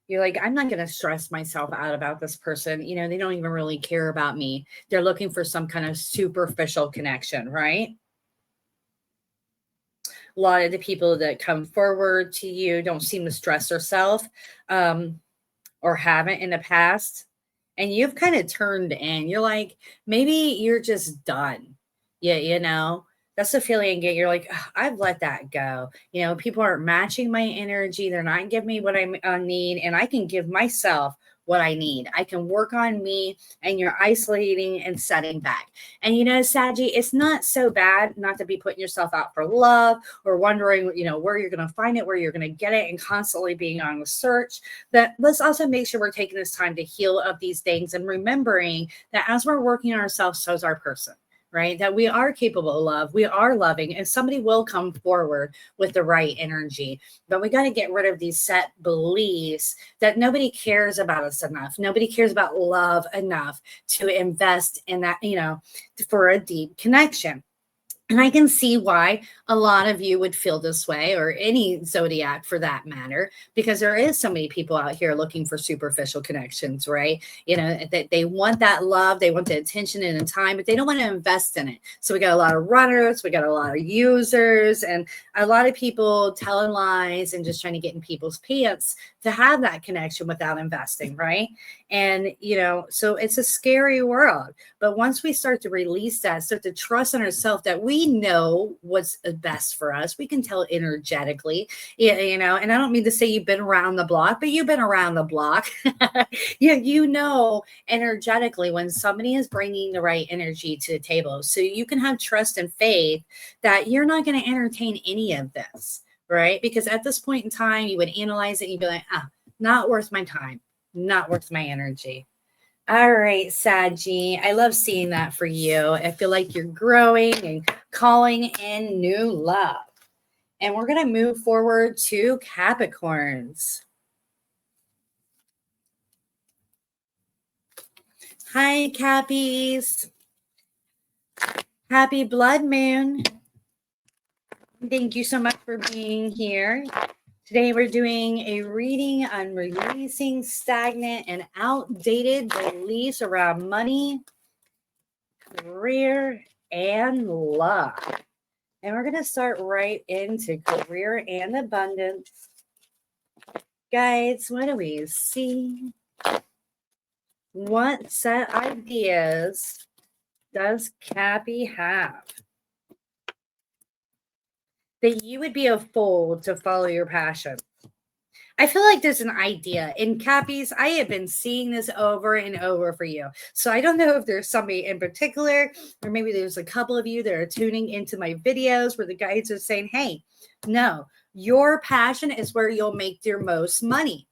You're like, I'm not going to stress myself out about this person. They don't even really care about me. They're looking for some kind of superficial connection, right? A lot of the people that come forward to you don't seem to stress themselves or haven't in the past. And you've kind of turned in. You're like, maybe you're just done. Yeah, that's the feeling you get. You're like, I've let that go. People aren't matching my energy. They're not giving me what I need. And I can give myself what I need. I can work on me, and you're isolating and setting back. And Saggy, it's not so bad not to be putting yourself out for love or wondering, where you're going to find it, where you're going to get it, and constantly being on the search. But let's also make sure we're taking this time to heal of these things and remembering that as we're working on ourselves, so is our person. Right? That we are capable of love. We are loving, and somebody will come forward with the right energy. But we got to get rid of these set beliefs that nobody cares about us enough. Nobody cares about love enough to invest in that, for a deep connection. And I can see why a lot of you would feel this way, or any zodiac for that matter, because there is so many people out here looking for superficial connections, right? You know, that they want that love, they want the attention and the time, but they don't want to invest in it. So we got a lot of runners, we got a lot of users, and a lot of people telling lies and just trying to get in people's pants to have that connection without investing, right? And, you know, so it's a scary world. But once we start to release that, start to trust in ourselves that we know what's best for us, we can tell energetically, you know, and I don't mean to say you've been around the block, but you've been around the block. You know energetically when somebody is bringing the right energy to the table. So you can have trust and faith that you're not going to entertain any of this, right? Because at this point in time, you would analyze it and you'd be like, not worth my time, not worth my energy. All right, Saggy. I love seeing that for you. I feel like you're growing and calling in new love. And we're going to move forward to Capricorns. Hi, Cappies. Happy blood moon. Thank you so much for being here. Today we're doing a reading on releasing stagnant and outdated beliefs around money, career, and love. And we're going to start right into career and abundance. Guys, what do we see? What set ideas does Cappy have? That you would be a fool to follow your passion. I feel like there's an idea in Cappies. I have been seeing this over and over for you. So I don't know if there's somebody in particular, or maybe there's a couple of you that are tuning into my videos where the guides are saying, hey, no, your passion is where you'll make your most money.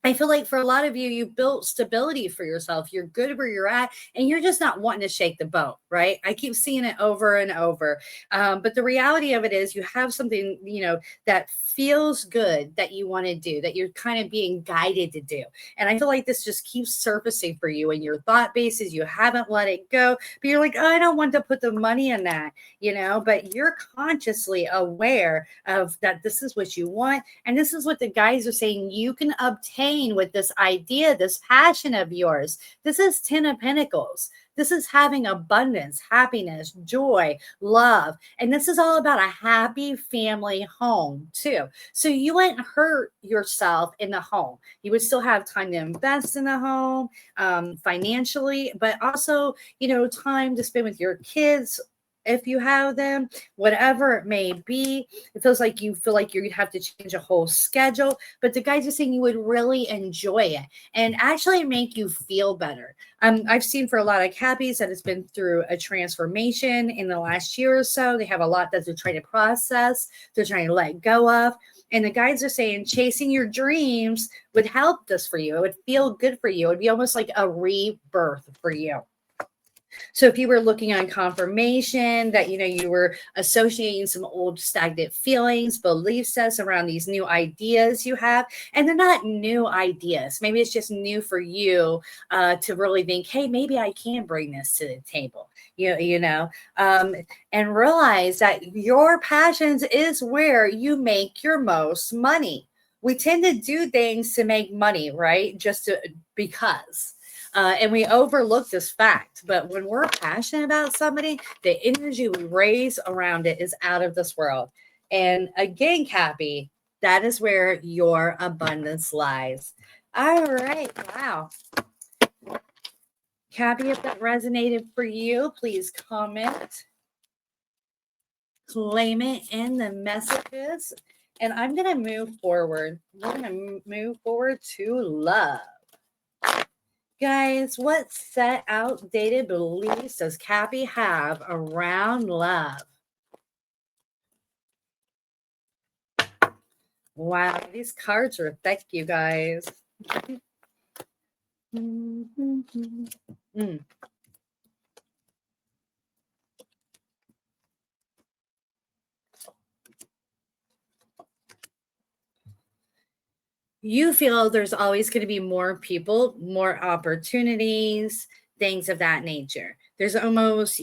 I feel like for a lot of you, you built stability for yourself. You're good where you're at, and you're just not wanting to shake the boat, right? I keep seeing it over and over. But the reality of it is you have something, you know, that feels good that you want to do, that you're kind of being guided to do. And I feel like this just keeps surfacing for you in your thought bases. You haven't let it go, but you're like, oh, I don't want to put the money in that, you know, but you're consciously aware of that this is what you want. And this is what the guys are saying you can obtain with this idea, this passion of yours. This is 10 of Pentacles. This is having abundance, happiness, joy, love. And this is all about a happy family home too. So you wouldn't hurt yourself in the home. You would still have time to invest in the home financially, but also, you know, time to spend with your kids, if you have them, whatever it may be. It feels like you feel like you have to change a whole schedule, but the guys are saying you would really enjoy it and actually make you feel better. I've seen for a lot of Cappies that it's been through a transformation in the last year or so. They have a lot that they're trying to process, they're trying to let go of. And the guides are saying chasing your dreams would help this for you. It would feel good for you. It would be almost like a rebirth for you. So if you were looking on confirmation that, you know, you were associating some old stagnant feelings, belief sets around these new ideas you have, and they're not new ideas. Maybe it's just new for you to really think, hey, maybe I can bring this to the table, and realize that your passions is where you make your most money. We tend to do things to make money, right? Because. And we overlook this fact. But when we're passionate about somebody, the energy we raise around it is out of this world. And again, Cappy, that is where your abundance lies. All right. Wow. Cappy, if that resonated for you, please comment, claim it in the messages. And I'm going to move forward. We're going to move forward to love. Guys, what set outdated beliefs does Cappy have around love? Wow, these cards are thick, you guys. You feel there's always going to be more people, more opportunities, things of that nature. There's almost,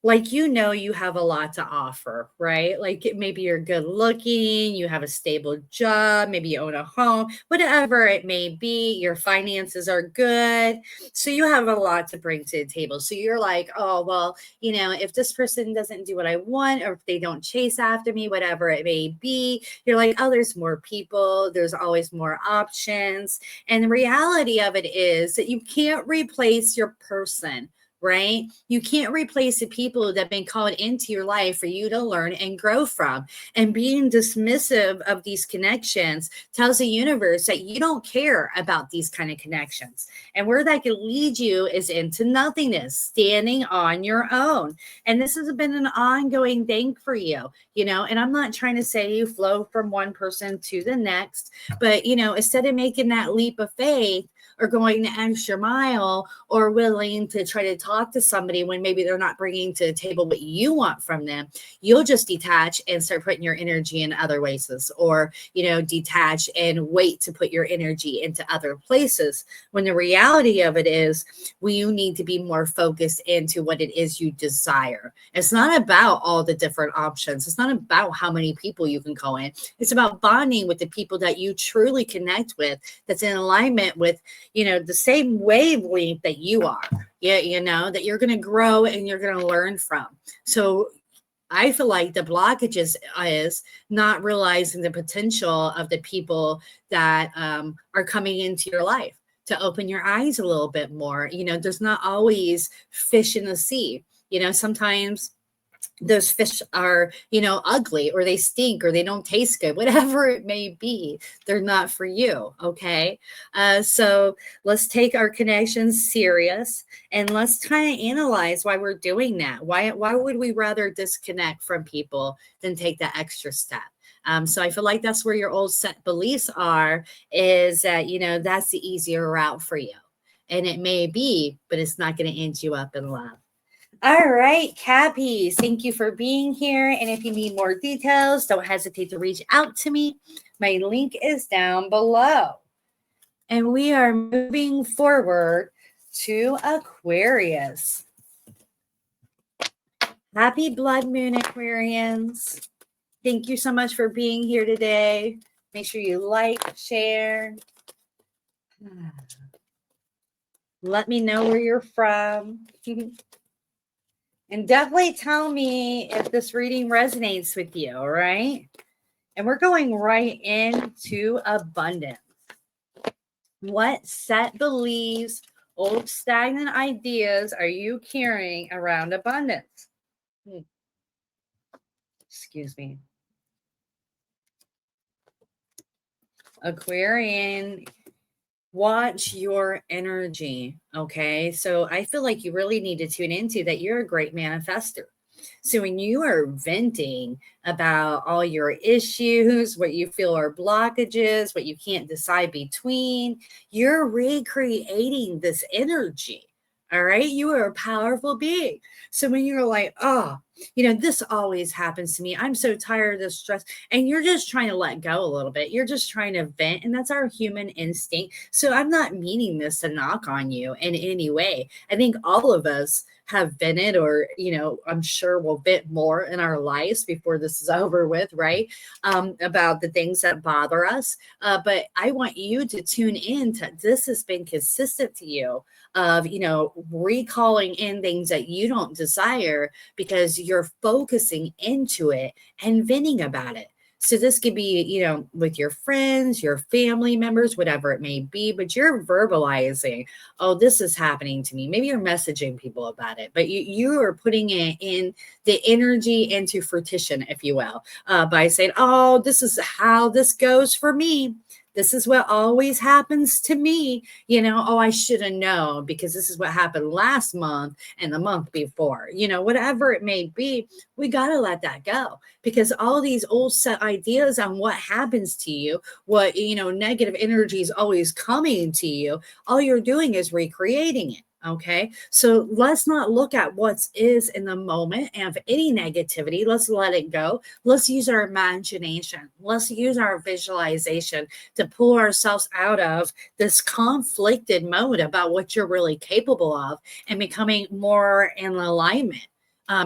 like, you have a lot to offer, right? Like maybe you're good looking, you have a stable job, maybe you own a home, whatever it may be, your finances are good. So you have a lot to bring to the table. So you're like, oh, well, if this person doesn't do what I want, or if they don't chase after me, whatever it may be, you're like, oh, there's more people, there's always more options. And the reality of it is that you can't replace your person, right? You can't replace the people that have been called into your life for you to learn and grow from. And being dismissive of these connections tells the universe that you don't care about these kind of connections. And where that can lead you is into nothingness, standing on your own. And this has been an ongoing thing for you, and I'm not trying to say you flow from one person to the next, but, instead of making that leap of faith, or going the extra mile, or willing to try to talk to somebody when maybe they're not bringing to the table what you want from them, you'll just detach and start putting your energy in other places, or, detach and wait to put your energy into other places. When the reality of it is, you need to be more focused into what it is you desire. It's not about all the different options. It's not about how many people you can call in. It's about bonding with the people that you truly connect with, that's in alignment with, the same wavelength that you are, that you're going to grow and you're going to learn from. So I feel like the blockages is not realizing the potential of the people that are coming into your life, to open your eyes a little bit more. There's not always fish in the sea. Sometimes those fish are, ugly, or they stink, or they don't taste good, whatever it may be. They're not for you. Okay. So let's take our connections serious, and let's kind of analyze why we're doing that. Why would we rather disconnect from people than take that extra step? So I feel like that's where your old set beliefs are, is that, that's the easier route for you. And it may be, but it's not going to end you up in love. All right, Cappies, thank you for being here. And if you need more details, don't hesitate to reach out to me. My link is down below. And we are moving forward to Aquarius. Happy blood moon, Aquarians. Thank you so much for being here today. Make sure you like, share. Let me know where you're from. And definitely tell me if this reading resonates with you, all right? And we're going right into abundance. What set beliefs, old stagnant ideas are you carrying around abundance? Excuse me. Aquarian, watch your energy, okay? So I feel like you really need to tune into that you're a great manifester. So when you are venting about all your issues, what you feel are blockages, what you can't decide between, you're recreating this energy. All right. You are a powerful being. So when you're like, oh, this always happens to me. I'm so tired of this stress. And you're just trying to let go a little bit. You're just trying to vent. And that's our human instinct. So I'm not meaning this to knock on you in any way. I think all of us have vented, or, I'm sure we'll vent more in our lives before this is over with, right? About the things that bother us. But I want you to tune in to this has been consistent to you, of, recalling in things that you don't desire because you're focusing into it and venting about it. So this could be, with your friends, your family members, whatever it may be, but you're verbalizing, oh, this is happening to me. Maybe you're messaging people about it, but you are putting it in the energy into fruition, if you will, by saying, oh, this is how this goes for me. This is what always happens to me. Oh, I should have known because this is what happened last month and the month before, whatever it may be. We got to let that go, because all these old set ideas on what happens to you, what, negative energy is always coming to you. All you're doing is recreating it. Okay. So let's not look at what is in the moment and of any negativity. Let's let it go. Let's use our imagination. Let's use our visualization to pull ourselves out of this conflicted mode about what you're really capable of and becoming more in alignment.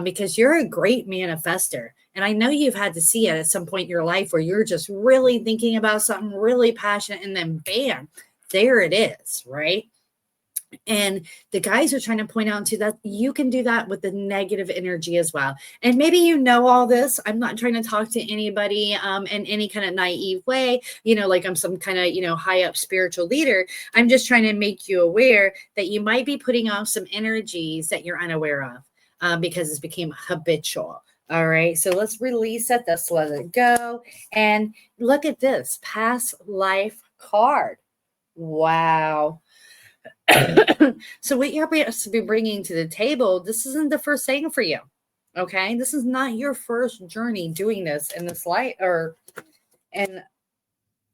because you're a great manifester. And I know you've had to see it at some point in your life where you're just really thinking about something really passionate, and then bam, there it is, right? And the guys are trying to point out to that you can do that with the negative energy as well. And maybe you know all this. I'm not trying to talk to anybody in any kind of naive way, like I'm some kind of, high up spiritual leader. I'm just trying to make you aware that you might be putting off some energies that you're unaware of because it's became habitual. All right, so let's release it. Let's let it go. And look at this past life card. Wow. So what you're supposed to be bringing to the table, this isn't the first thing for you. Okay, this is not your first journey doing this in this light or and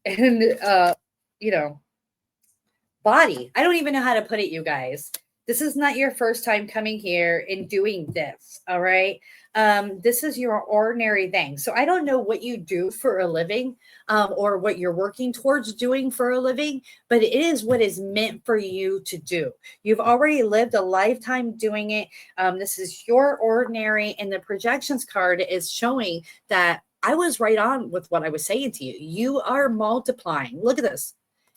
you know body. I don't even know how to put it, you guys. This is not your first time coming here and doing this. All right. This is your ordinary thing. So I don't know what you do for a living or what you're working towards doing for a living, but it is what is meant for you to do. You've already lived a lifetime doing it. This is your ordinary, and the projections card is showing that I was right on with what I was saying to you. You are multiplying. Look at this.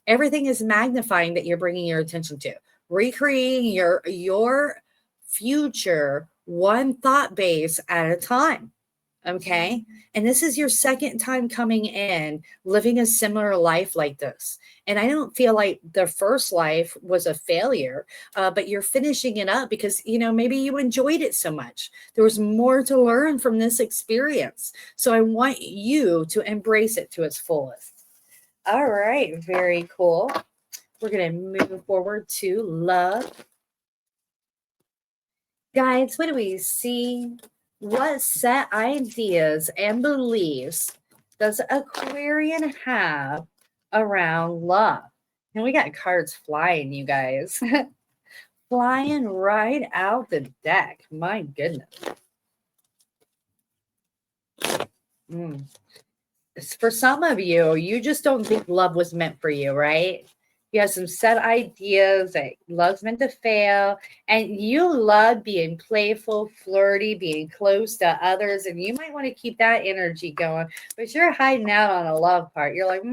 Everything is magnifying that you're bringing your attention to. Recreating your future one thought base at a time. Okay. And this is your second time coming in, living a similar life like this. And I don't feel like the first life was a failure, but you're finishing it up because, maybe you enjoyed it so much. There was more to learn from this experience. So I want you to embrace it to its fullest. All right. Very cool. We're going to move forward to love. Guys, what do we see? What set ideas and beliefs does Aquarian have around love? And we got cards flying, you guys. Flying right out the deck. My goodness. For some of you, you just don't think love was meant for you, right? You have some set ideas that love's meant to fail, and you love being playful, flirty, being close to others, and you might want to keep that energy going, but you're hiding out on a love part. You're like,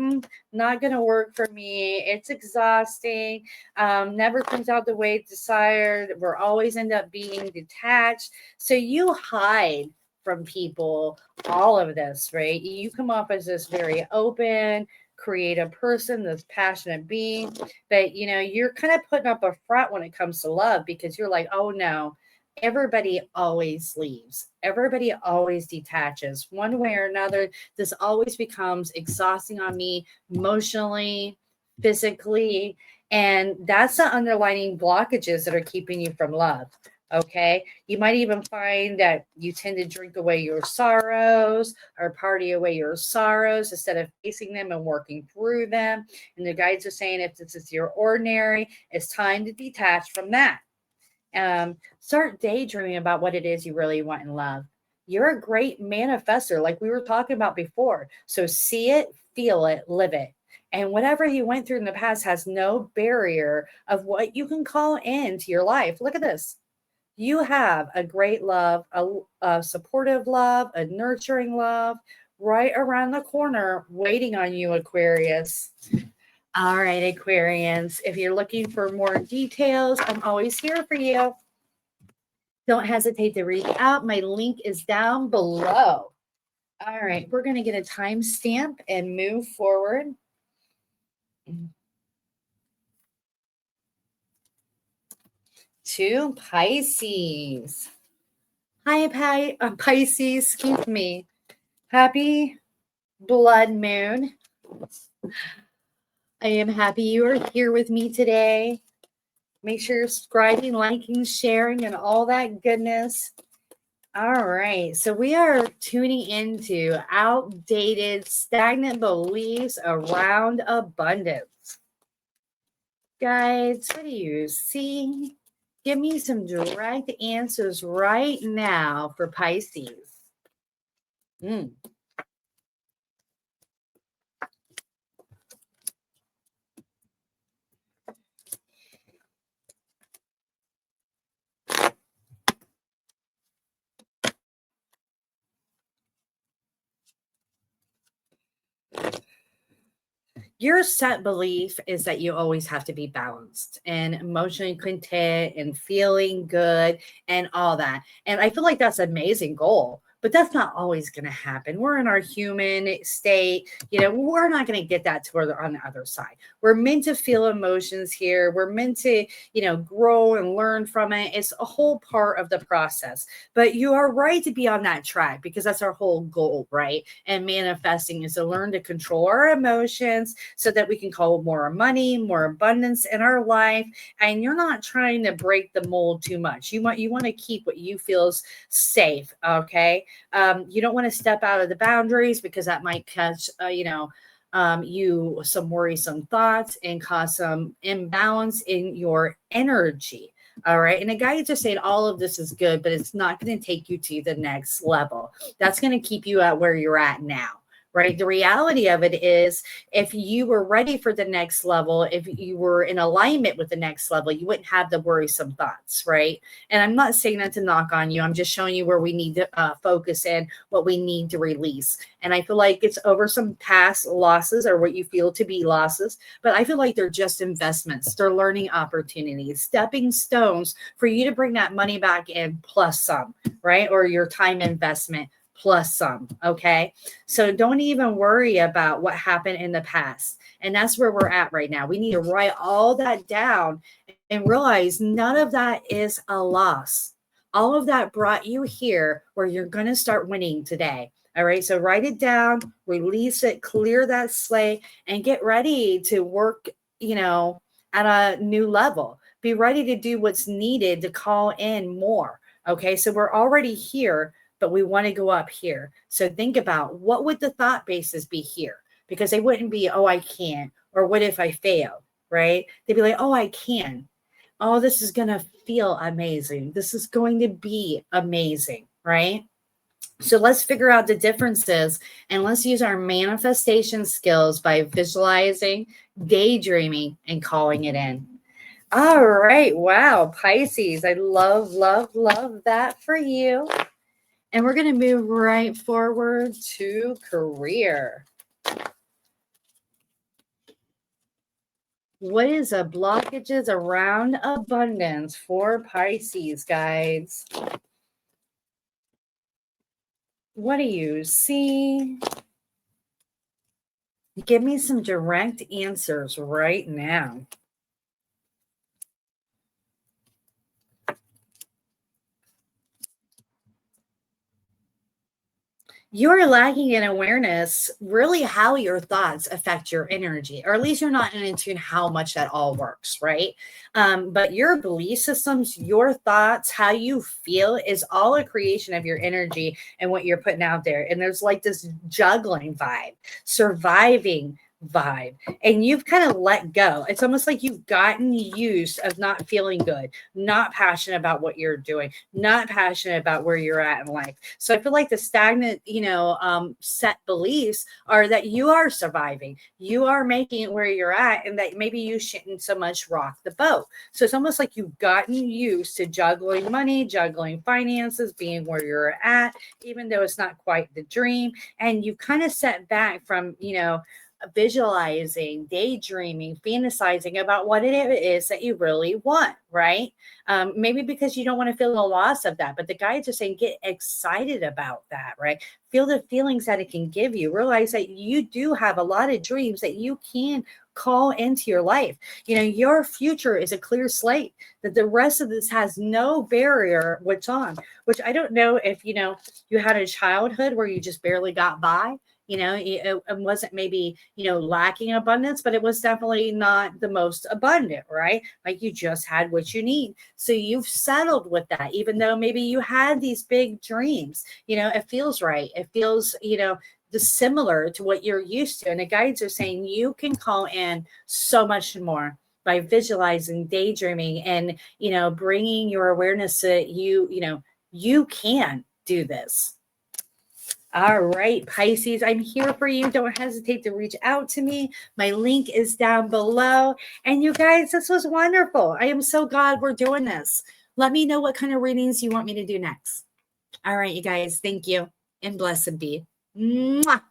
not going to work for me. It's exhausting. Never comes out the way it's desired. We're always end up being detached. So you hide from people all of this, right? You come off as this very open, creative person, this passionate being, but you're kind of putting up a front when it comes to love because you're like, oh no, everybody always leaves. Everybody always detaches one way or another. This always becomes exhausting on me emotionally, physically, and that's the underlying blockages that are keeping you from love. Okay. You might even find that you tend to drink away your sorrows or party away your sorrows instead of facing them and working through them. And the guides are saying if this is your ordinary, it's time to detach from that. Start daydreaming about what it is you really want in love. You're a great manifester, like we were talking about before. So see it, feel it, live it. And whatever you went through in the past has no barrier of what you can call into your life. Look at this. You have a great love, a supportive love, a nurturing love right around the corner waiting on you, Aquarius. All right, Aquarians, if you're looking for more details, I'm always here for you. Don't hesitate to reach out. My link is down below. All right, we're going to get a timestamp and move forward. To Pisces. Hi, Pisces. Excuse me. Happy blood moon. I am happy you are here with me today. Make sure you're subscribing, liking, sharing, and all that goodness. All right. So we are tuning into outdated, stagnant beliefs around abundance. Guys, what do you see? Give me some direct answers right now for Pisces. your set belief is that you always have to be balanced and emotionally content and feeling good and all that. And I feel like that's an amazing goal, but that's not always going to happen. We're in our human state. We're not going to get that to where on the other side. We're meant to feel emotions here. We're meant to, grow and learn from it. It's a whole part of the process. But you are right to be on that track because that's our whole goal, right? And manifesting is to learn to control our emotions so that we can call more money, more abundance in our life. And you're not trying to break the mold too much. You want to keep what you feel is safe, okay? You don't want to step out of the boundaries because that might catch, you some worrisome thoughts and cause some imbalance in your energy. All right. And the guy is just saying all of this is good, but it's not going to take you to the next level. That's going to keep you at where you're at now. Right. The reality of it is if you were ready for the next level, if you were in alignment with the next level, you wouldn't have the worrisome thoughts. Right. And I'm not saying that to knock on you. I'm just showing you where we need to focus in, what we need to release. And I feel like it's over some past losses or what you feel to be losses. But I feel like they're just investments. They're learning opportunities, stepping stones for you to bring that money back in plus some. Right. Or your time investment plus some. Okay. So don't even worry about what happened in the past. And that's where we're at right now. We need to write all that down and realize none of that is a loss. All of that brought you here where you're going to start winning today. All right. So write it down, release it, clear that slate, and get ready to work, at a new level. Be ready to do what's needed to call in more. Okay. So we're already here, but we want to go up here. So think about what would the thought bases be here? Because they wouldn't be, oh, I can't, or what if I fail, right? They'd be like, oh, I can. Oh, this is going to feel amazing. This is going to be amazing, right? So let's figure out the differences and let's use our manifestation skills by visualizing, daydreaming, and calling it in. All right. Wow. Pisces. I love, love, love that for you. And we're going to move right forward to career. What is the blockages around abundance for Pisces, guys? What do you see? Give me some direct answers right now. You're lacking in awareness, really how your thoughts affect your energy, or at least you're not in tune how much that all works, right? But your belief systems, your thoughts, how you feel is all a creation of your energy and what you're putting out there. And there's like this juggling vibe, surviving vibe, and you've kind of let go. It's almost like you've gotten used of not feeling good, not passionate about what you're doing, not passionate about where you're at in life. So I feel like the stagnant, set beliefs are that you are surviving, you are making it where you're at, and that maybe you shouldn't so much rock the boat. So it's almost like you've gotten used to juggling money, juggling finances, being where you're at, even though it's not quite the dream. And you kind of set back from, visualizing, daydreaming, fantasizing about what it is that you really want, right? Maybe because you don't want to feel the loss of that, but the guides are saying get excited about that, right? Feel the feelings that it can give you. Realize that you do have a lot of dreams that you can call into your life. Your future is a clear slate, that the rest of this has no barrier which I don't know if, you had a childhood where you just barely got by. It wasn't maybe, lacking abundance, but it was definitely not the most abundant, right? Like you just had what you need. So you've settled with that, even though maybe you had these big dreams, it feels right. It feels, similar to what you're used to. And the guides are saying you can call in so much more by visualizing, daydreaming, and, bringing your awareness to you can do this. All right, Pisces, I'm here for you. Don't hesitate to reach out to me. My link is down below. And you guys, this was wonderful. I am so glad we're doing this. Let me know what kind of readings you want me to do next. All right, you guys, thank you and blessed be. Mwah.